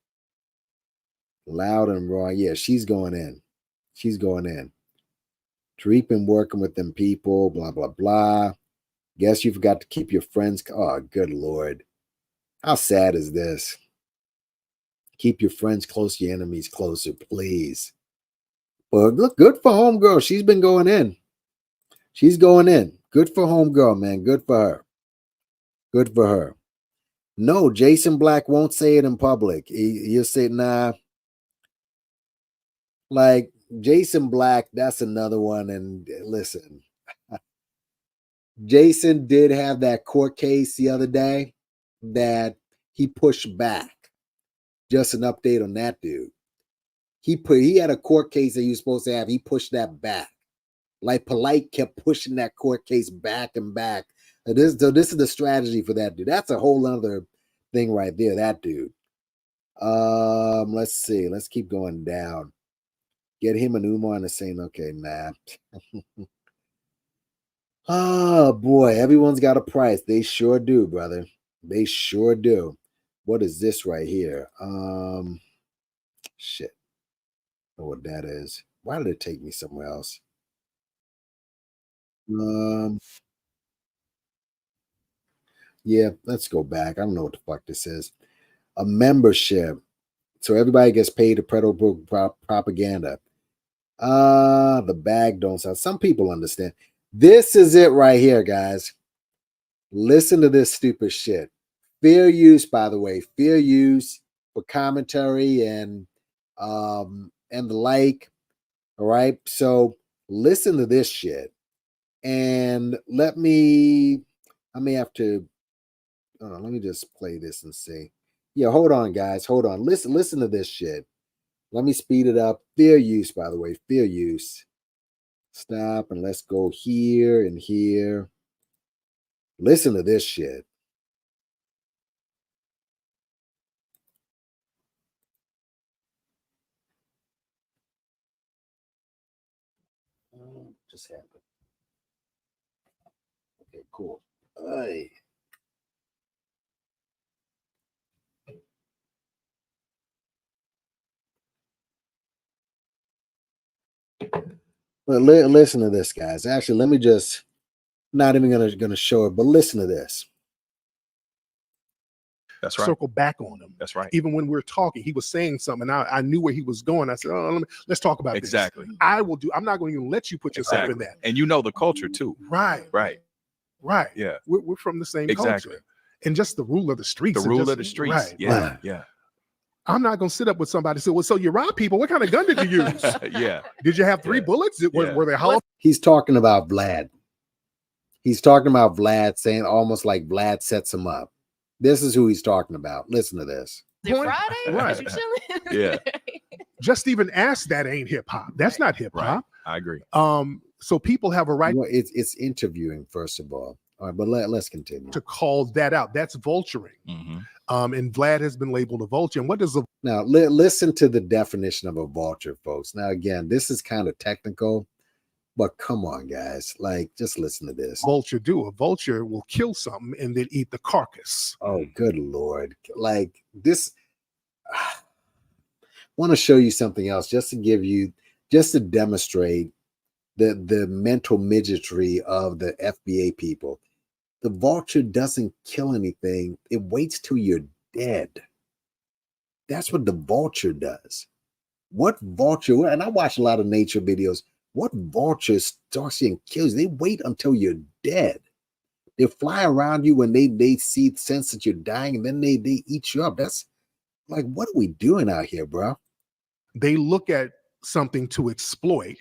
Loud and raw. Yeah, she's going in. Tariq been working with them people, blah, blah, blah. Guess you forgot to keep your friends. Oh, good Lord. How sad is this? Keep your friends close, your enemies closer, please. But look, good for homegirl. She's been going in. Good for homegirl, man. Good for her. No, Jason Black won't say it in public. He'll say, nah. Like Jason Black, that's another one. And listen, Jason did have that court case the other day that he pushed back. Just an update on that dude. He had a court case that he was supposed to have. He pushed that back. Like Polite kept pushing that court case back and back. So this is the strategy for that dude. That's a whole other thing right there. That dude. Let's see. Let's keep going down. Get him and Umar on the same. Okay, nah. Oh boy, everyone's got a price. They sure do, brother. They sure do. What is this right here? Shit. I don't know what that is. Why did it take me somewhere else? Yeah, let's go back. I don't know what the fuck this is. A membership. So everybody gets paid to peddle propaganda. The bag don't sell. Some people understand. This is it right here, guys. Listen to this stupid shit. Fair use, by the way, fair use for commentary and the like. All right. So listen to this shit. And I may have to, let me just play this and see. Yeah, hold on, guys. Hold on. Listen to this shit. Let me speed it up. Fair use, by the way. Fair use. Stop and let's go here and here. Listen to this shit. Just happened. Okay, cool. Hey. Well, listen to this, guys. Actually, let me just not even gonna show it, but listen to this. That's right. Circle back on him. That's right. Even when we're talking, he was saying something. I knew where he was going. I said, "Oh, let's talk about exactly. This. I will do. I'm not going to even let you put yourself in that." And you know the culture too. Right. Right. Right. Yeah. We're from the same exactly. culture, and just the rule of the streets. The rule of the streets. Right. Yeah. Right. Yeah. I'm not going to sit up with somebody and say, "Well, so you robbed people? What kind of gun did you use? Yeah. Did you have 3 bullets? Were they hollow?" He's talking about Vlad. He's talking about Vlad, saying almost like Vlad sets him up. This is who he's talking about. Listen to this. Is it Friday? Right. You chilling? Yeah. Just even ask that ain't hip hop. That's not hip hop. Right. I agree. So people have a right. Well, it's interviewing, first of all. All right, but let's continue. To call that out. That's vulturing. And Vlad has been labeled a vulture. And what does now listen to the definition of a vulture, folks. Now, again, this is kind of technical, but come on, guys. Like, just listen to this. Vulture do? A vulture will kill something and then eat the carcass. Oh, good Lord. Like this. I want to show you something else just to demonstrate the mental midgetry of the FBA people. The vulture doesn't kill anything. It waits till you're dead. That's what the vulture does. What vulture, and I watch a lot of nature videos, what vulture stalks you and kills you? They wait until you're dead. They fly around you when they sense that you're dying, and then they eat you up. That's like, what are we doing out here, bro? They look at something to exploit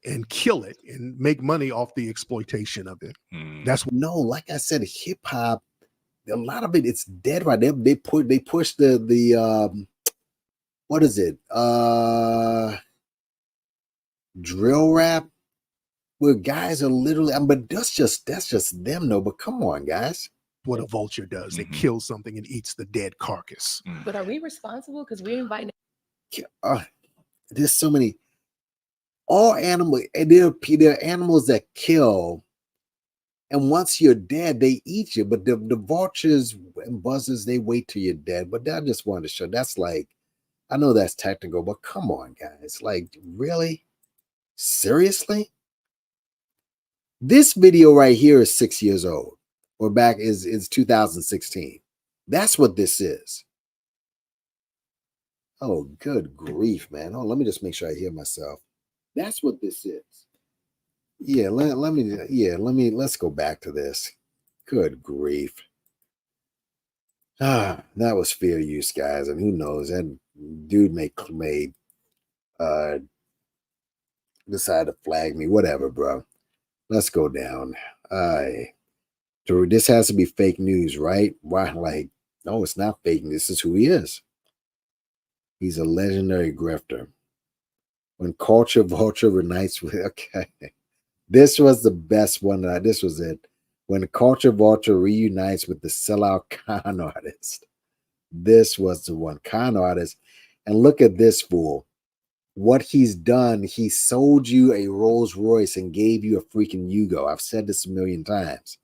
and kill it and make money off the exploitation of it. That's like I said, hip hop, a lot of it's dead right there. They push the what is it? Drill rap, where guys are literally, but that's just them though. But come on, guys. What a vulture does. It kills something and eats the dead carcass. But are we responsible? Because we're inviting. There's so many. All animals, there are animals that kill, and once you're dead, they eat you. But the vultures and buzzards, they wait till you're dead. But I just wanted to show. That's like, I know that's technical, but come on, guys. Like, really? Seriously? This video right here is 6 years old, or back is 2016. That's what this is. Oh, good grief, man. Oh, let me just make sure I hear myself. That's what this is. Yeah, let's go back to this. Good grief. That was fair use, guys. And who knows? That dude may decide to flag me. Whatever, bro. Let's go down. This has to be fake news, right? Why? Like, no, it's not fake. This is who he is. He's a legendary grifter. When culture vulture reunites with, okay, this was the best one. This was it. When culture vulture reunites with the sellout con artist. This was the one, con artist. And look at this fool. What he's done, he sold you a Rolls Royce and gave you a freaking Yugo. I've said this a million times.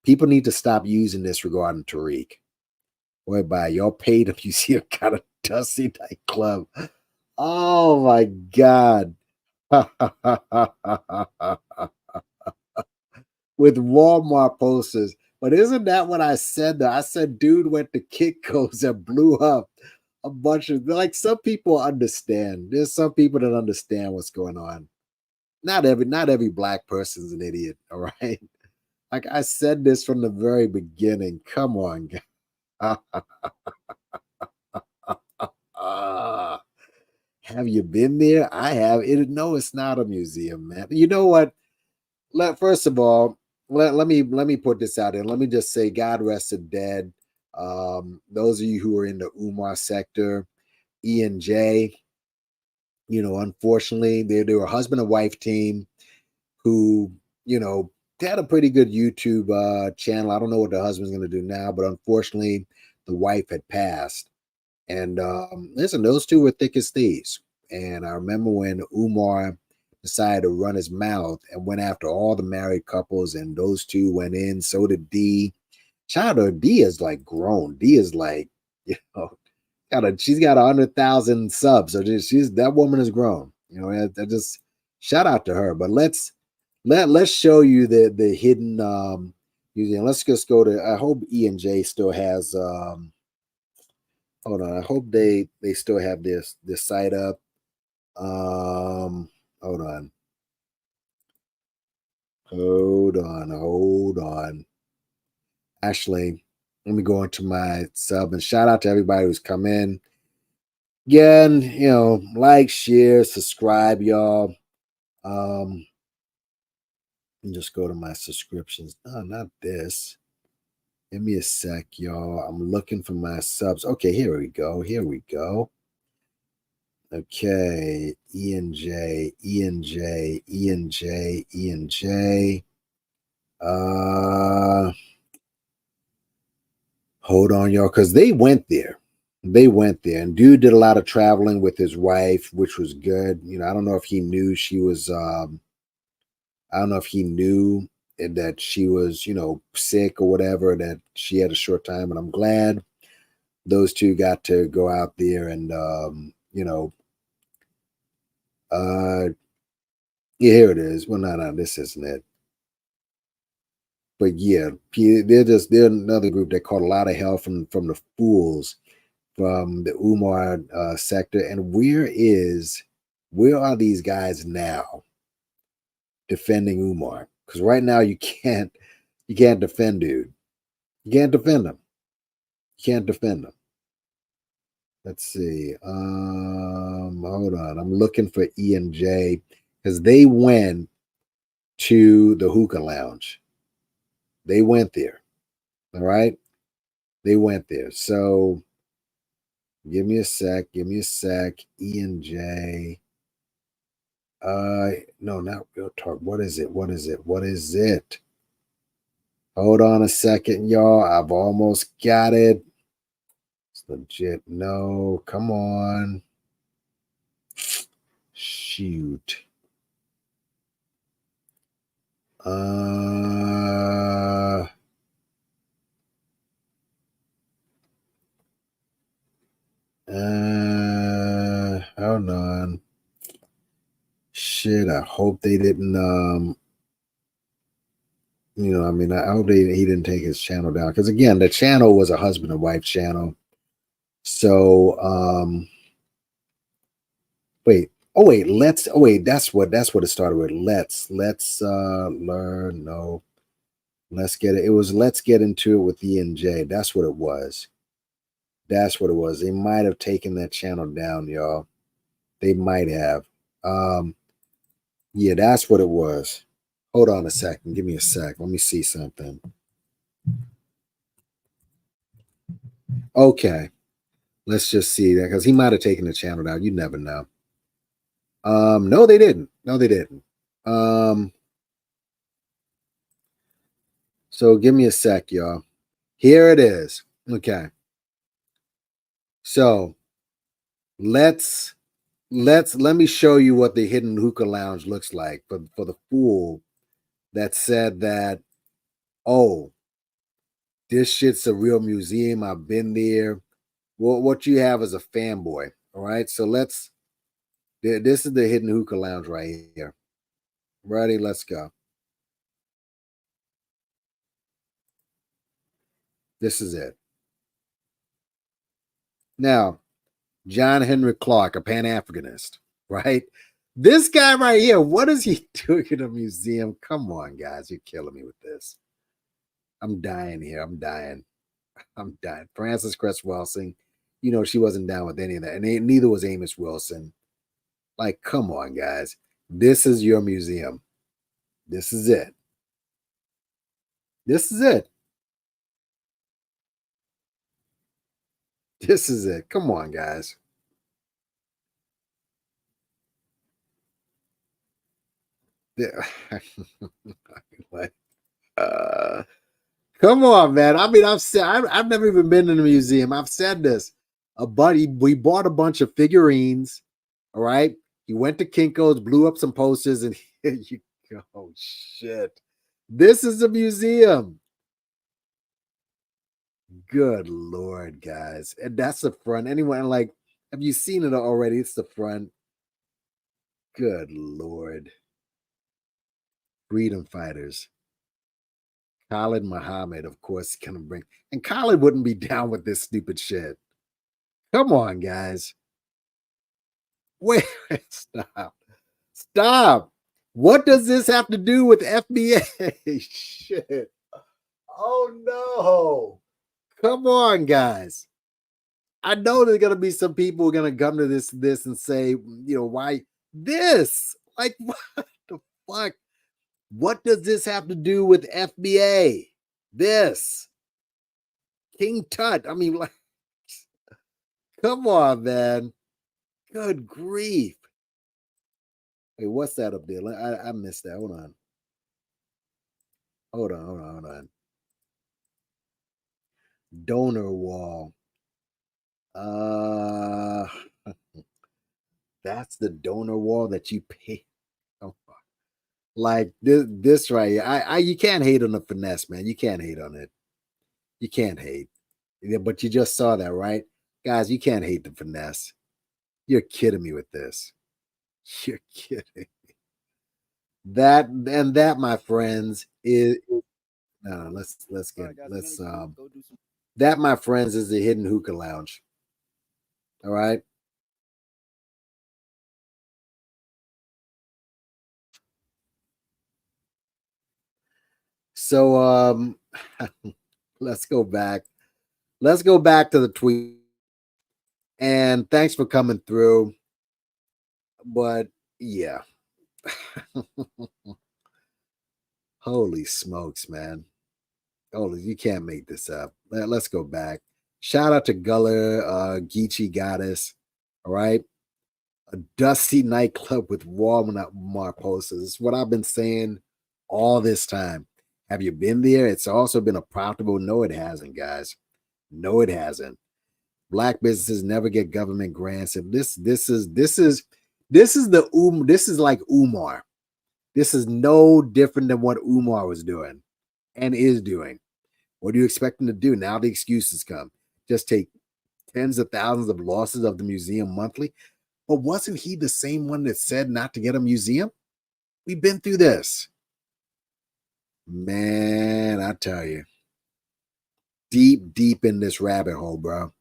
People need to stop using this regarding Tariq. Whereby y'all paid him, you see a kind of dusty nightclub. Oh my God. With Walmart posters. But isn't that what I said though? I said dude went to Kinko's and blew up a bunch of like some people understand. There's some people that understand what's going on. Not every black person's an idiot, all right? Like I said this from the very beginning. Come on, guys. Have you been there? I have. No, it's not a museum, man. You know what? First of all, let me put this out there. Let me just say, God rest the dead. Those of you who are in the Umar sector, E and J, unfortunately, they were a husband and wife team who, they had a pretty good YouTube channel. I don't know what the husband's going to do now, but unfortunately, the wife had passed. And listen, those two were thick as thieves. And I remember when Umar decided to run his mouth and went after all the married couples, and those two went in. So did D. Shout out to D is like grown. D is like, she's got 100,000 subs. So that woman is grown. I just shout out to her. But let's show you the hidden museum. Let's just go to. I hope E and J still has. Hold on. I hope they still have this site up. Hold on. Hold on. Actually, let me go into my sub and shout out to everybody who's come in. Again, like, share, subscribe, y'all. And just go to my subscriptions. No, not this. Give me a sec, y'all. I'm looking for my subs. Okay, here we go. Okay, E and J. Hold on, y'all, because they went there. And dude did a lot of traveling with his wife, which was good. I don't know if he knew she was I don't know if he knew that she was, sick or whatever, that she had a short time. And I'm glad those two got to go out there and, yeah, here it is. Well, no, this isn't it. But yeah, they're another group that caught a lot of hell from the fools from the Umar sector. And where are these guys now defending Umar? Because right now you can't defend dude. You can't defend him. Let's see. Hold on. I'm looking for E and J because they went to the hookah lounge. They went there. All right. They went there. So give me a sec. E and J. No, not Real Talk. What is it? Hold on a second, y'all. I've almost got it. It's legit. No, come on. Shoot. Hold on. Shit, I hope they didn't I hope he didn't take his channel down, because again, the channel was a husband and wife channel. So that's what it started with. Let's learn. No, let's get it. It was let's get into it with E and J. That's what it was. They might have taken that channel down, y'all. They might have. Yeah, that's what it was. Hold on a second. Give me a sec. Let me see something. Okay. Let's just see that, because he might have taken the channel down. You never know. No, they didn't. So give me a sec, y'all. Here it is. Okay. So let me show you what the hidden hookah lounge looks like for the fool that said that, oh, this shit's a real museum. I've been there. Well, what you have is a fanboy. All right. So this is the hidden hookah lounge right here. Ready? Let's go. This is it. Now, John Henry Clark, a Pan-Africanist, right? This guy right here, what is he doing in a museum? Come on, guys, you're killing me with this. I'm dying here. I'm dying. Frances Cress Welsing, you know, she wasn't down with any of that. And neither was Amos Wilson. Like, come on, guys. This is your museum. This is it. This is it. This is it. Come on, guys. Like, come on, man. I mean, I've never even been in a museum. I've said this. We bought a bunch of figurines. All right. He went to Kinko's, blew up some posters, and here you go. Oh, shit. This is a museum. Good Lord, guys. And that's the front. Anyone like, have you seen it already? It's the front. Good Lord. Freedom fighters. Khalid Muhammad, of course, gonna bring. And Khalid wouldn't be down with this stupid shit. Come on, guys. Wait, stop. What does this have to do with FBA? Shit. Oh no. Come on, guys. I know there's gonna be some people gonna come to this and say, you know, why this? Like, what the fuck? What does this have to do with FBA? This King Tut. I mean, like, come on, man. Good grief. Hey, what's that up there? I missed that. Hold on. Donor wall. That's the donor wall that you pay. Oh, like this right here. You can't hate on the finesse, man. You can't hate on it. You can't hate. Yeah, but you just saw that, right? Guys, you can't hate the finesse. You're kidding me with this. You're kidding me. That, my friends, is no. That, my friends, is the hidden hookah lounge. All right. So let's go back. Let's go back to the tweet. And thanks for coming through. But yeah. Holy smokes, man. Holy, you can't make this up. Let's go back. Shout out to Guller, Geechee Goddess. All right. A dusty nightclub with Walmart posters. This is what I've been saying all this time. Have you been there? It's also been a profitable. No, it hasn't, guys. No, it hasn't. Black businesses never get government grants. And this is like Umar. This is no different than what Umar was doing and is doing. What do you expect them to do? Now the excuses come. Just take tens of thousands of losses of the museum monthly. But wasn't he the same one that said not to get a museum? We've been through this. Man, I tell you. Deep in this rabbit hole, bro.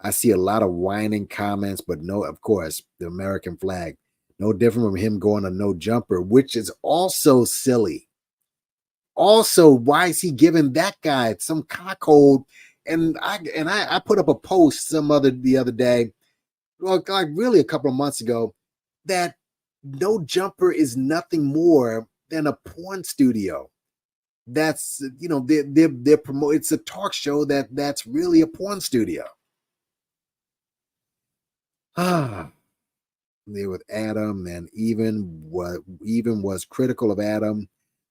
I see a lot of whining comments, but no, of course, the American flag. No different from him going a no jumper, which is also silly. Also, why is he giving that guy some cockhold? And I put up a post the other day, well, like really a couple of months ago, that no jumper is nothing more than a porn studio. That's, you know, they're promoting. It's a talk show that's really a porn studio. There with Adam, and even was critical of Adam.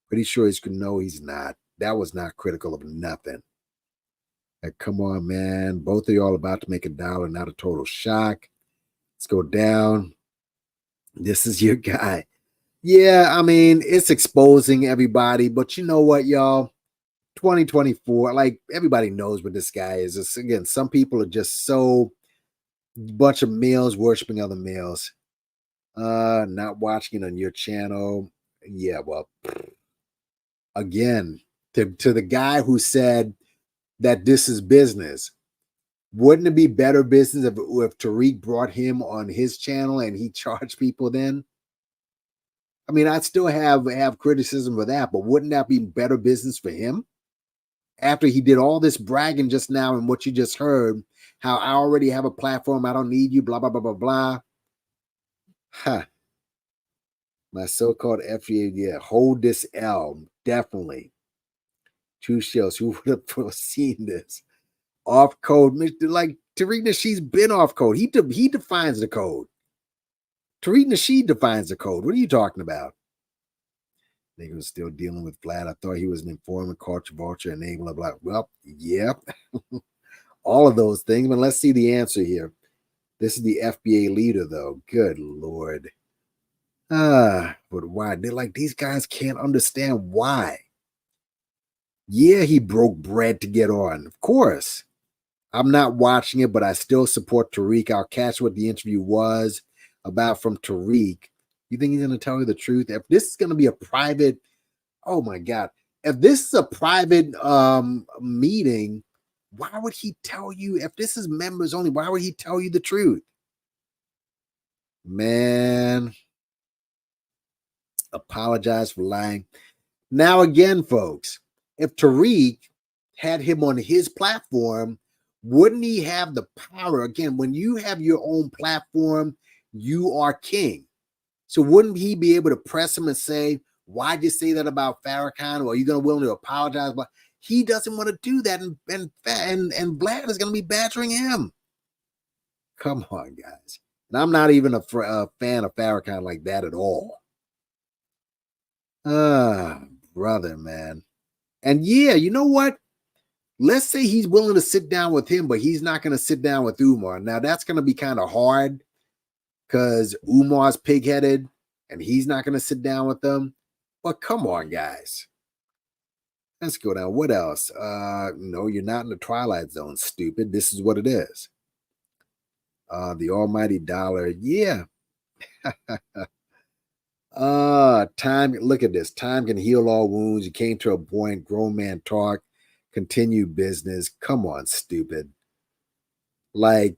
Pretty sure he's no, he's not. That was not critical of nothing. Like, come on, man. Both of y'all about to make $1, not a total shock. Let's go down. This is your guy. Yeah, I mean, it's exposing everybody, but you know what, y'all? 2024, like everybody knows what this guy is. It's, again, some people are just so bunch of males worshiping other males. Not watching it on your channel. Yeah, well, again, to the guy who said that this is business, Wouldn't it be better business if Tariq brought him on his channel and he charged people then? I mean, I'd still have criticism for that, but wouldn't that be better business for him? After he did all this bragging just now and what you just heard, how I already have a platform, I don't need you, blah, blah, blah, blah, blah. Huh. My so-called FBA, yeah, hold this L, definitely. Two shells, who would have foreseen this? Off code, like Tariq Nasheed's been off code. He defines the code. Tariq Nasheed defines the code. What are you talking about? Nigga was still dealing with Vlad. I thought he was an informant, culture vulture, enabler, blah. Well, yeah. All of those things. But let's see the answer here. This is the FBA leader, though. Good Lord. But why? They're like, these guys can't understand why. Yeah, he broke bread to get on. Of course. I'm not watching it, but I still support Tariq. I'll catch what the interview was about from Tariq. You think he's going to tell you the truth? If this is going to be a private, oh my God. If this is a private meeting, why would he tell you? If this is members only, why would he tell you the truth? Man, apologize for lying. Now again, folks, if Tariq had him on his platform, wouldn't he have the power? Again, when you have your own platform, you are king. So wouldn't he be able to press him and say, why'd you say that about Farrakhan? Or are you going to willing to apologize? But he doesn't want to do that. And Vlad is going to be badgering him. Come on, guys. And I'm not even a fan of Farrakhan like that at all. Brother, man. And yeah, you know what? Let's say he's willing to sit down with him, but he's not going to sit down with Umar. Now, that's going to be kind of hard because Umar's pig-headed and he's not going to sit down with them. But come on, guys. Let's go down. What else? No, you're not in the Twilight Zone, stupid. This is what it is. The almighty dollar. Yeah. Time. Look at this. Time can heal all wounds. You came to a point. Grown man talk. Continue business. Come on, stupid. Like,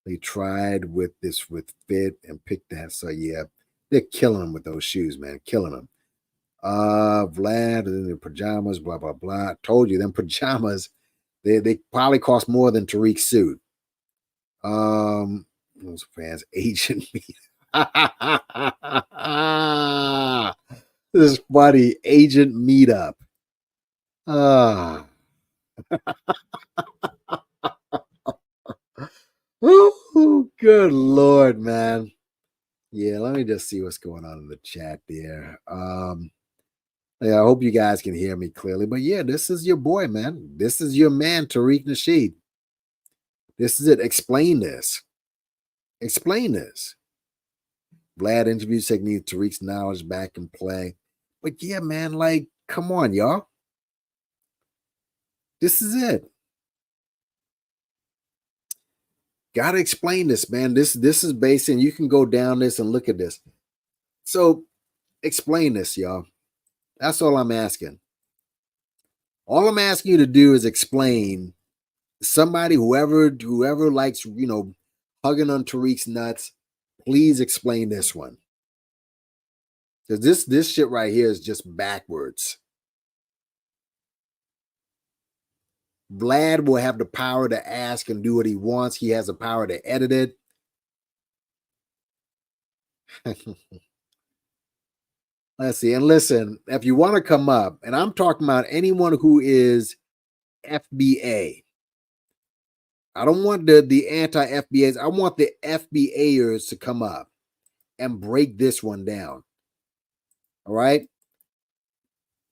they tried with this with fit and picked that. So yeah, they're killing him with those shoes, man. Killing him. Vlad in the pajamas, blah blah blah. I told you them pajamas, they probably cost more than Tariq's suit. Those fans, Agent Meetup. This is funny. Agent Meetup. Oh, good Lord, man. Yeah, let me just see what's going on in the chat there. Yeah, I hope you guys can hear me clearly. But yeah, this is your boy, man. This is your man, Tariq Nasheed. This is it. Explain this. Explain this. Vlad interview technique, Tariq's knowledge back in play. But yeah, man, like, come on, y'all. This is it. Gotta explain this, man. This is based, and you can go down this and look at this. So explain this, y'all. That's all I'm asking. All I'm asking you to do is explain. Somebody, whoever likes, hugging on Tariq's nuts, please explain this one. Because this shit right here is just backwards. Vlad will have the power to ask and do what he wants. He has the power to edit it. Let's see. And listen, if you want to come up, and I'm talking about anyone who is FBA. I don't want the anti-FBAs. I want the FBAers to come up and break this one down. All right.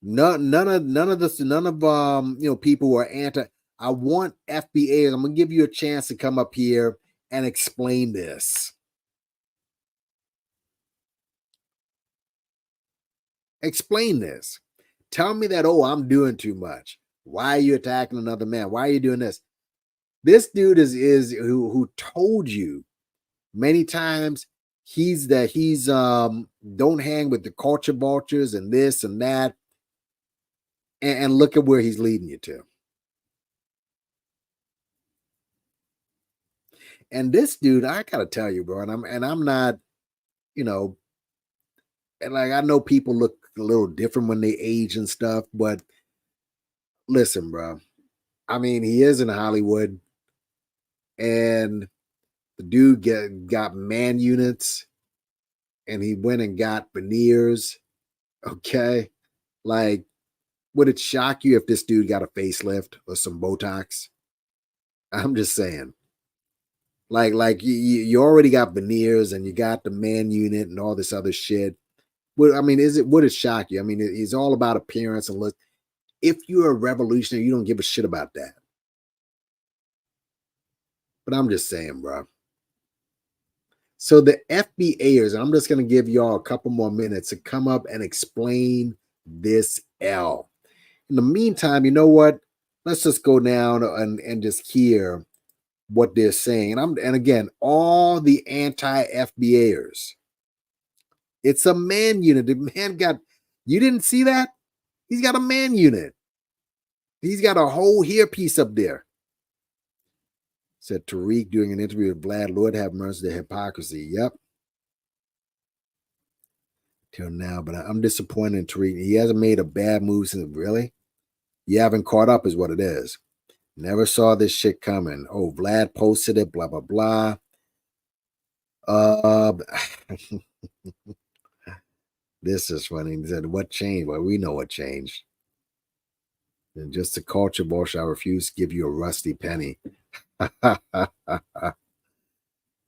None of people who are anti. I want FBAs. I'm gonna give you a chance to come up here and explain this. Explain this. Tell me that, oh, I'm doing too much. Why are you attacking another man? Why are you doing this? This dude is who told you many times he's don't hang with the culture vultures and this and that. And look at where he's leading you to. And this dude, I gotta tell you, bro, and I'm not, you know, and like I know people look a little different when they age and stuff, but listen, bro. I mean, he is in Hollywood, and the dude got man units, and he went and got veneers. Okay, like, would it shock you if this dude got a facelift or some Botox? I'm just saying. Like you already got veneers and you got the man unit and all this other shit. Well, I mean, would it shock you? I mean, it's all about appearance and look. If you're a revolutionary, you don't give a shit about that. But I'm just saying, bro. So the FBAers, and I'm just going to give y'all a couple more minutes to come up and explain this L. In the meantime, you know what? Let's just go down and just hear what they're saying. And again, all the anti-FBAers. It's a man unit. The man you didn't see that? He's got a man unit. He's got a whole hairpiece up there. Said Tariq doing an interview with Vlad. Lord have mercy, the hypocrisy. Yep. Till now, but I'm disappointed in Tariq. He hasn't made a bad move since. Really? You haven't caught up is what it is. Never saw this shit coming. Oh, Vlad posted it, blah, blah, blah. This is funny. He said, what changed? Well, we know what changed. And just a culture bullshit, I refuse to give you a rusty penny.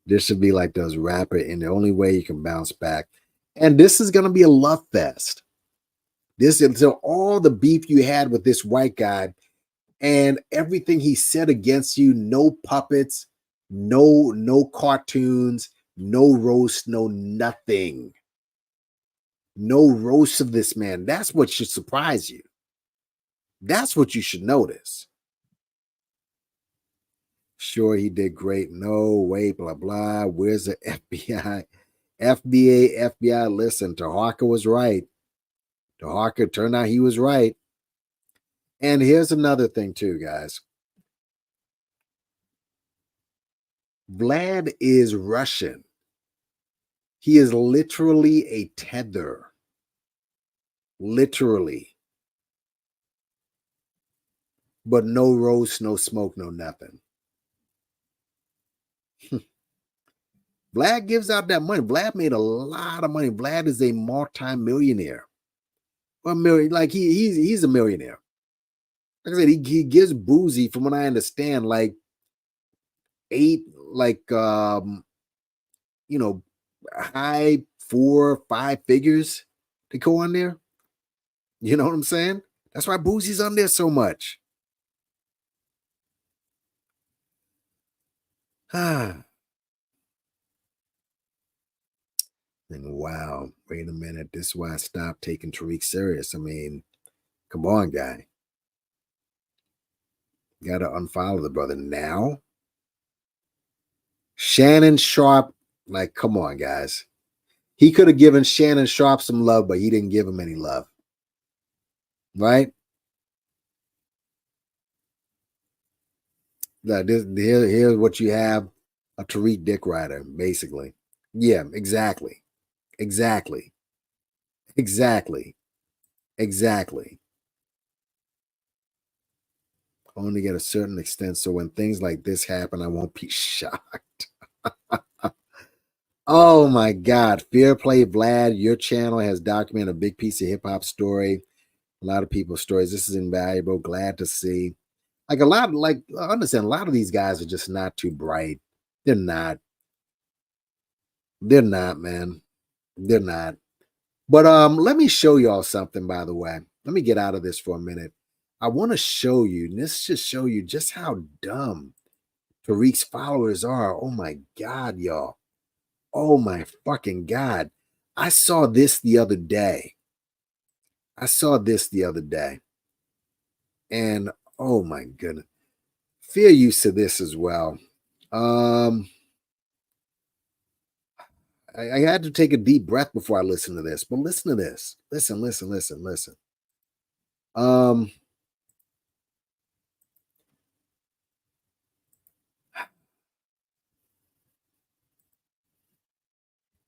This should be like those rappers, and the only way you can bounce back. And this is going to be a love fest. This is so all the beef you had with this white guy and everything he said against you, no puppets, no cartoons, no roast, no nothing. No roast of this man. That's what should surprise you. That's what you should notice. Sure, he did great. No, wait, blah, blah. Where's the FBI? FBI, listen, Tahaka was right. Tahaka turned out he was right. And here's another thing too, guys. Vlad is Russian. He is literally a tether. Literally. But no roast, no smoke, no nothing. Vlad gives out that money. Vlad made a lot of money. Vlad is a multi-millionaire. Like he's a millionaire. Like I said, he gives Boozy, from what I understand, like 8, like high 4, 5 figures to go on there. You know what I'm saying? That's why Boozy's on there so much. And wow, wait a minute. This is why I stopped taking Tariq serious. I mean, come on, guy. Gotta unfollow the brother now. Shannon Sharp, like, come on, guys. He could have given Shannon Sharp some love, but he didn't give him any love. Right? Here's what you have: a Tariq dick rider, basically. Yeah, exactly. Exactly. Only get a certain extent. So when things like this happen, I won't be shocked. Oh my God. Fair play, Vlad. Your channel has documented a big piece of hip hop story. A lot of people's stories. This is invaluable. Glad to see. I understand a lot of these guys are just not too bright. They're not, man. They're not. But let me show y'all something, by the way. Let me get out of this for a minute. I want to show you, and this just show you just how dumb Tariq's followers are. Oh my God, y'all. Oh my fucking God. I saw this the other day. And oh my goodness. Fair use to this as well. I had to take a deep breath before I listen to this, but listen to this. Listen.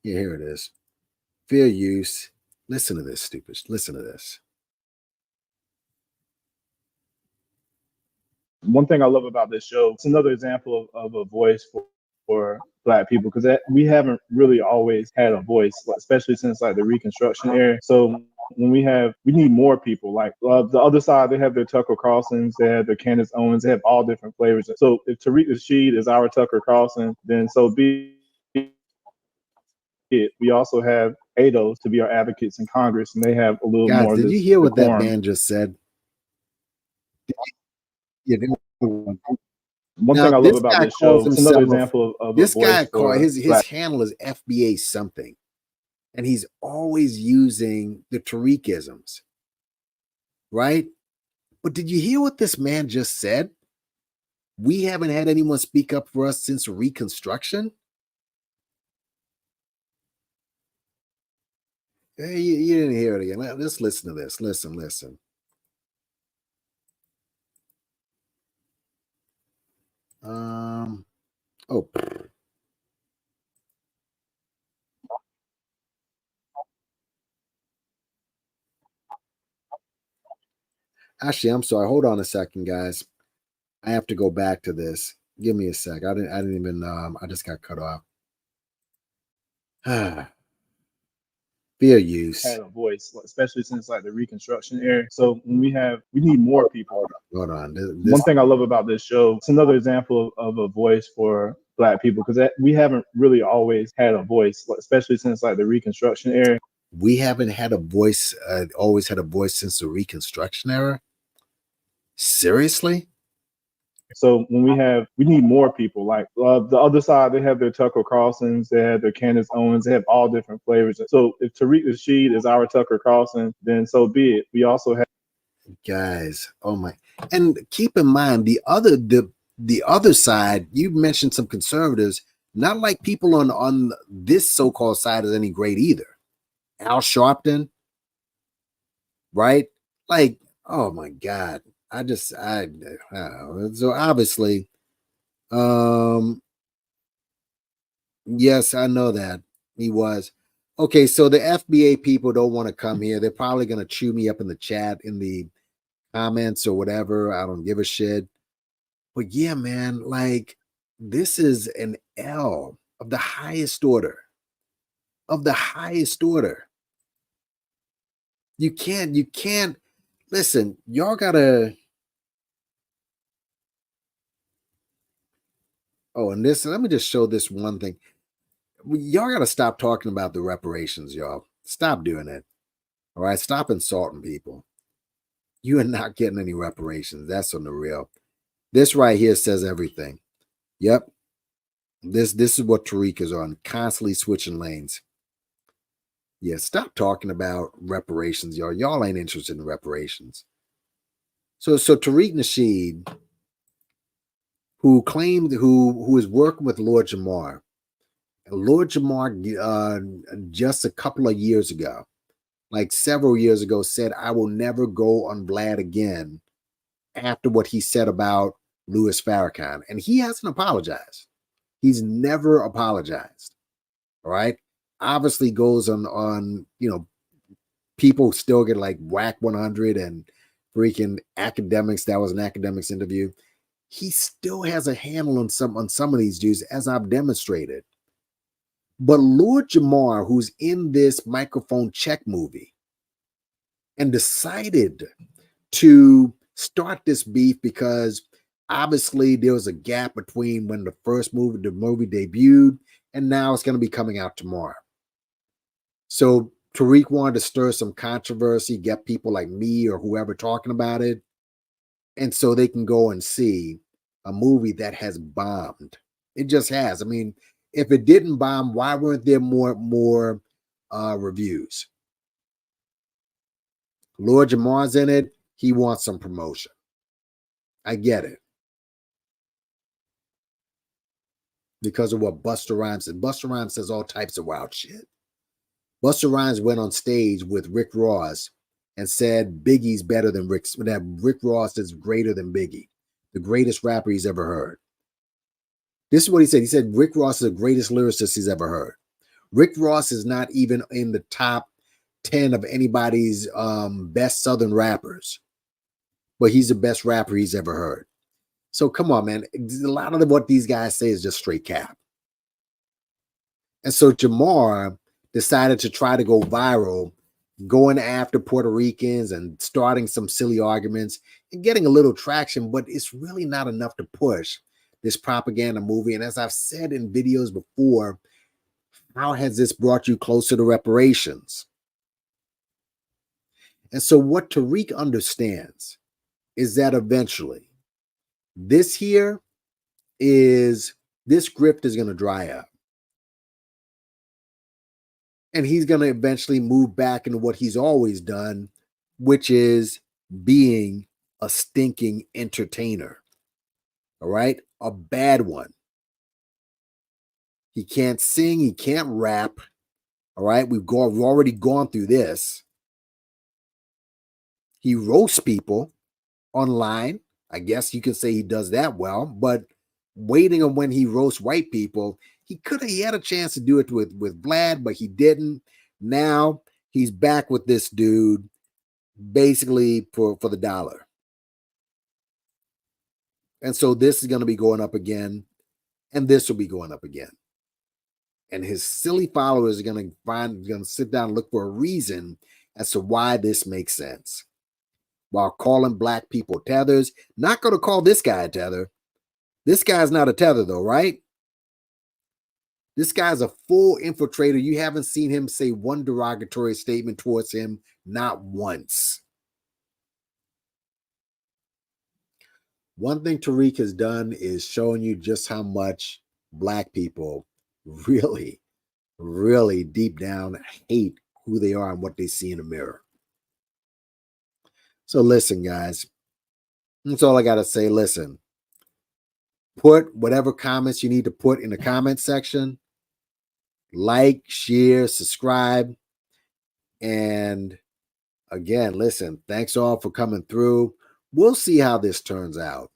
Yeah, here it is. Fair use. Listen to this, stupid. Listen to this. One thing I love about this show, it's another example of a voice for Black people, because we haven't really always had a voice, especially since like the Reconstruction era. So when we need more people. Like the other side, they have their Tucker Carlsons, they have their Candace Owens, they have all different flavors. So if Tariq Nasheed is our Tucker Carlson, then so be it. We also have ADOS to be our advocates in Congress, and they have a little Guys, more. did you hear what that man just said? One thing I love about this show, it's another example of this a voice guy for his Black. handle is FBA something, and he's always using the Tariqisms, right? But did you hear what this man just said? We haven't had anyone speak up for us since Reconstruction. Hey, you didn't hear it again. Let's listen to this. Listen. Actually, I'm sorry. Hold on a second, guys. I have to go back to this. Give me a sec. I didn't even I just got cut off. Fair use. Had a voice, especially since like the Reconstruction era. So when we need more people. Hold on. One thing I love about this show, it's another example of a voice for Black people, because we haven't really always had a voice, especially since like the Reconstruction era. We haven't had a voice, always had a voice since the Reconstruction era? Seriously? So when we need more people. Like the other side, they have their Tucker Carlsons, they have their Candace Owens, they have all different flavors. So if Tariq Nasheed is our Tucker Carlson, then so be it. We also have guys. Oh my! And keep in mind the other side. You mentioned some conservatives. Not like people on this so-called side is any great either. Al Sharpton, right? Like, oh my God. So obviously, yes, I know that he was. Okay, so the FBA people don't want to come here. They're probably going to chew me up in the chat, in the comments or whatever. I don't give a shit. But yeah, man, like this is an L of the highest order. Of the highest order. You can't listen, y'all gotta. Oh, and this, let me just show this one thing. Y'all gotta stop talking about the reparations, y'all. Stop doing it. All right, stop insulting people. You are not getting any reparations. That's on the real. This right here says everything. Yep. This is what Tariq is on, constantly switching lanes. Yeah, stop talking about reparations, y'all. Y'all ain't interested in reparations. So Tariq Nasheed, who claimed who is working with Lord Jamar. Lord Jamar just a couple of years ago, like several years ago, said, I will never go on Vlad again after what he said about Louis Farrakhan. And he hasn't apologized. He's never apologized. All right. Obviously goes on, people still get like whack 100 and freaking academics. That was an academics interview. He still has a handle on some of these dudes, as I've demonstrated. But Lord Jamar, who's in this microphone check movie and decided to start this beef because obviously there was a gap between when the movie debuted, and now it's going to be coming out tomorrow. So Tariq wanted to stir some controversy, get people like me or whoever talking about it, and so they can go and see a movie that has bombed. It just has. I mean, if it didn't bomb, why weren't there more reviews? Lord Jamar's in it. He wants some promotion. I get it. Because of what Busta Rhymes said. Busta Rhymes says all types of wild shit. Busta Rhymes went on stage with Rick Ross and said Biggie's better than that Rick Ross is greater than Biggie, the greatest rapper he's ever heard. This is what he said. He said Rick Ross is the greatest lyricist he's ever heard. Rick Ross is not even in the top 10 of anybody's best Southern rappers, but he's the best rapper he's ever heard. So come on, man. A lot of what these guys say is just straight cap. And so Jamar decided to try to go viral, going after Puerto Ricans and starting some silly arguments and getting a little traction, but it's really not enough to push this propaganda movie. And as I've said in videos before, how has this brought you closer to reparations? And so what Tariq understands is that eventually this grift is going to dry up. And he's going to eventually move back into what he's always done, which is being a stinking entertainer. All right? A bad one. He can't sing. He can't rap. All right? We've already gone through this. He roasts people online. I guess you could say he does that well, but waiting on when he roasts white people, he had a chance to do it with Vlad, but he didn't. Now he's back with this dude basically for the dollar. And so this is going to be going up again, and this will be going up again. And his silly followers are going to sit down and look for a reason as to why this makes sense. While calling black people tethers, not going to call this guy a tether. This guy's not a tether though, right? This guy's a full infiltrator. You haven't seen him say one derogatory statement towards him, not once. One thing Tariq has done is showing you just how much black people really, really deep down hate who they are and what they see in the mirror. So listen, guys, that's all I got to say. Listen, put whatever comments you need to put in the comment section. Like, share, subscribe. And again, listen, thanks all for coming through. We'll see how this turns out.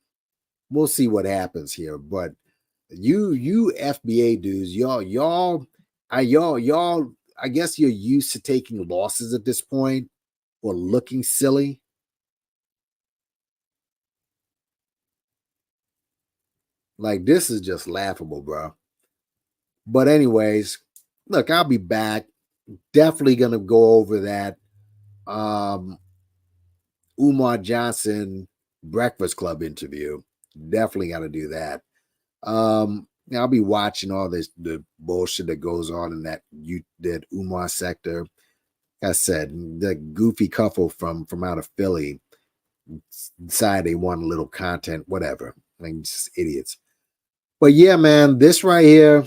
We'll see what happens here. But you FBA dudes, y'all, I guess you're used to taking losses at this point or looking silly. Like, this is just laughable, bro. But anyways, look, I'll be back. Definitely going to go over that Umar Johnson Breakfast Club interview. Definitely got to do that. I'll be watching all the bullshit that goes on in that Umar sector. Like I said, the goofy couple from out of Philly decided they want a little content, whatever. Like, just idiots. But yeah, man, this right here,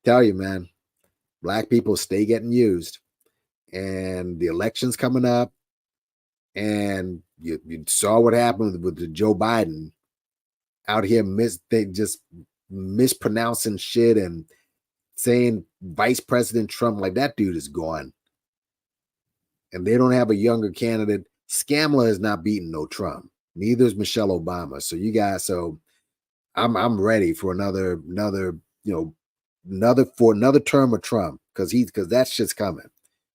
tell you, man, black people stay getting used. And the election's coming up. And you saw what happened with the Joe Biden out here just mispronouncing shit and saying Vice President Trump, like, that dude is gone. And they don't have a younger candidate. Scamla is not beating no Trump. Neither is Michelle Obama. So you guys, I'm ready for another term of Trump because that shit's coming.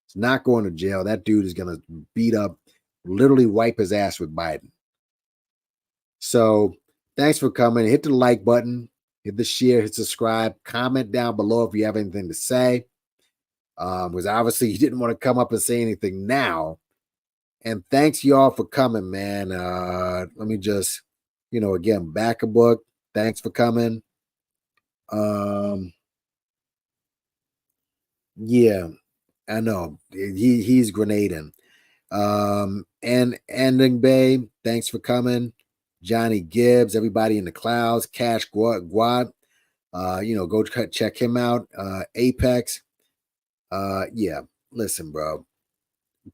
It's not going to jail. That dude is gonna beat up, literally wipe his ass with Biden. So thanks for coming. Hit the like button, hit the share, hit subscribe, comment down below if you have anything to say. Because obviously you didn't want to come up and say anything now. And thanks y'all for coming, man. Let me just, again, back a book. Thanks for coming. Yeah, I know. He's grenading. And Ending Bay, thanks for coming. Johnny Gibbs, everybody in the clouds, Cash Guad. Go check him out. Apex. Yeah, listen, bro.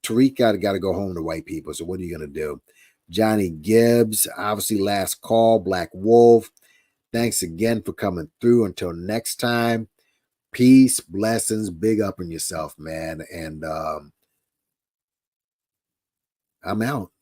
Tariq got to go home to white people. So what are you gonna do? Johnny Gibbs, obviously last call. Black Wolf. Thanks again for coming through. Until next time, peace, blessings, big up on yourself, man. And I'm out.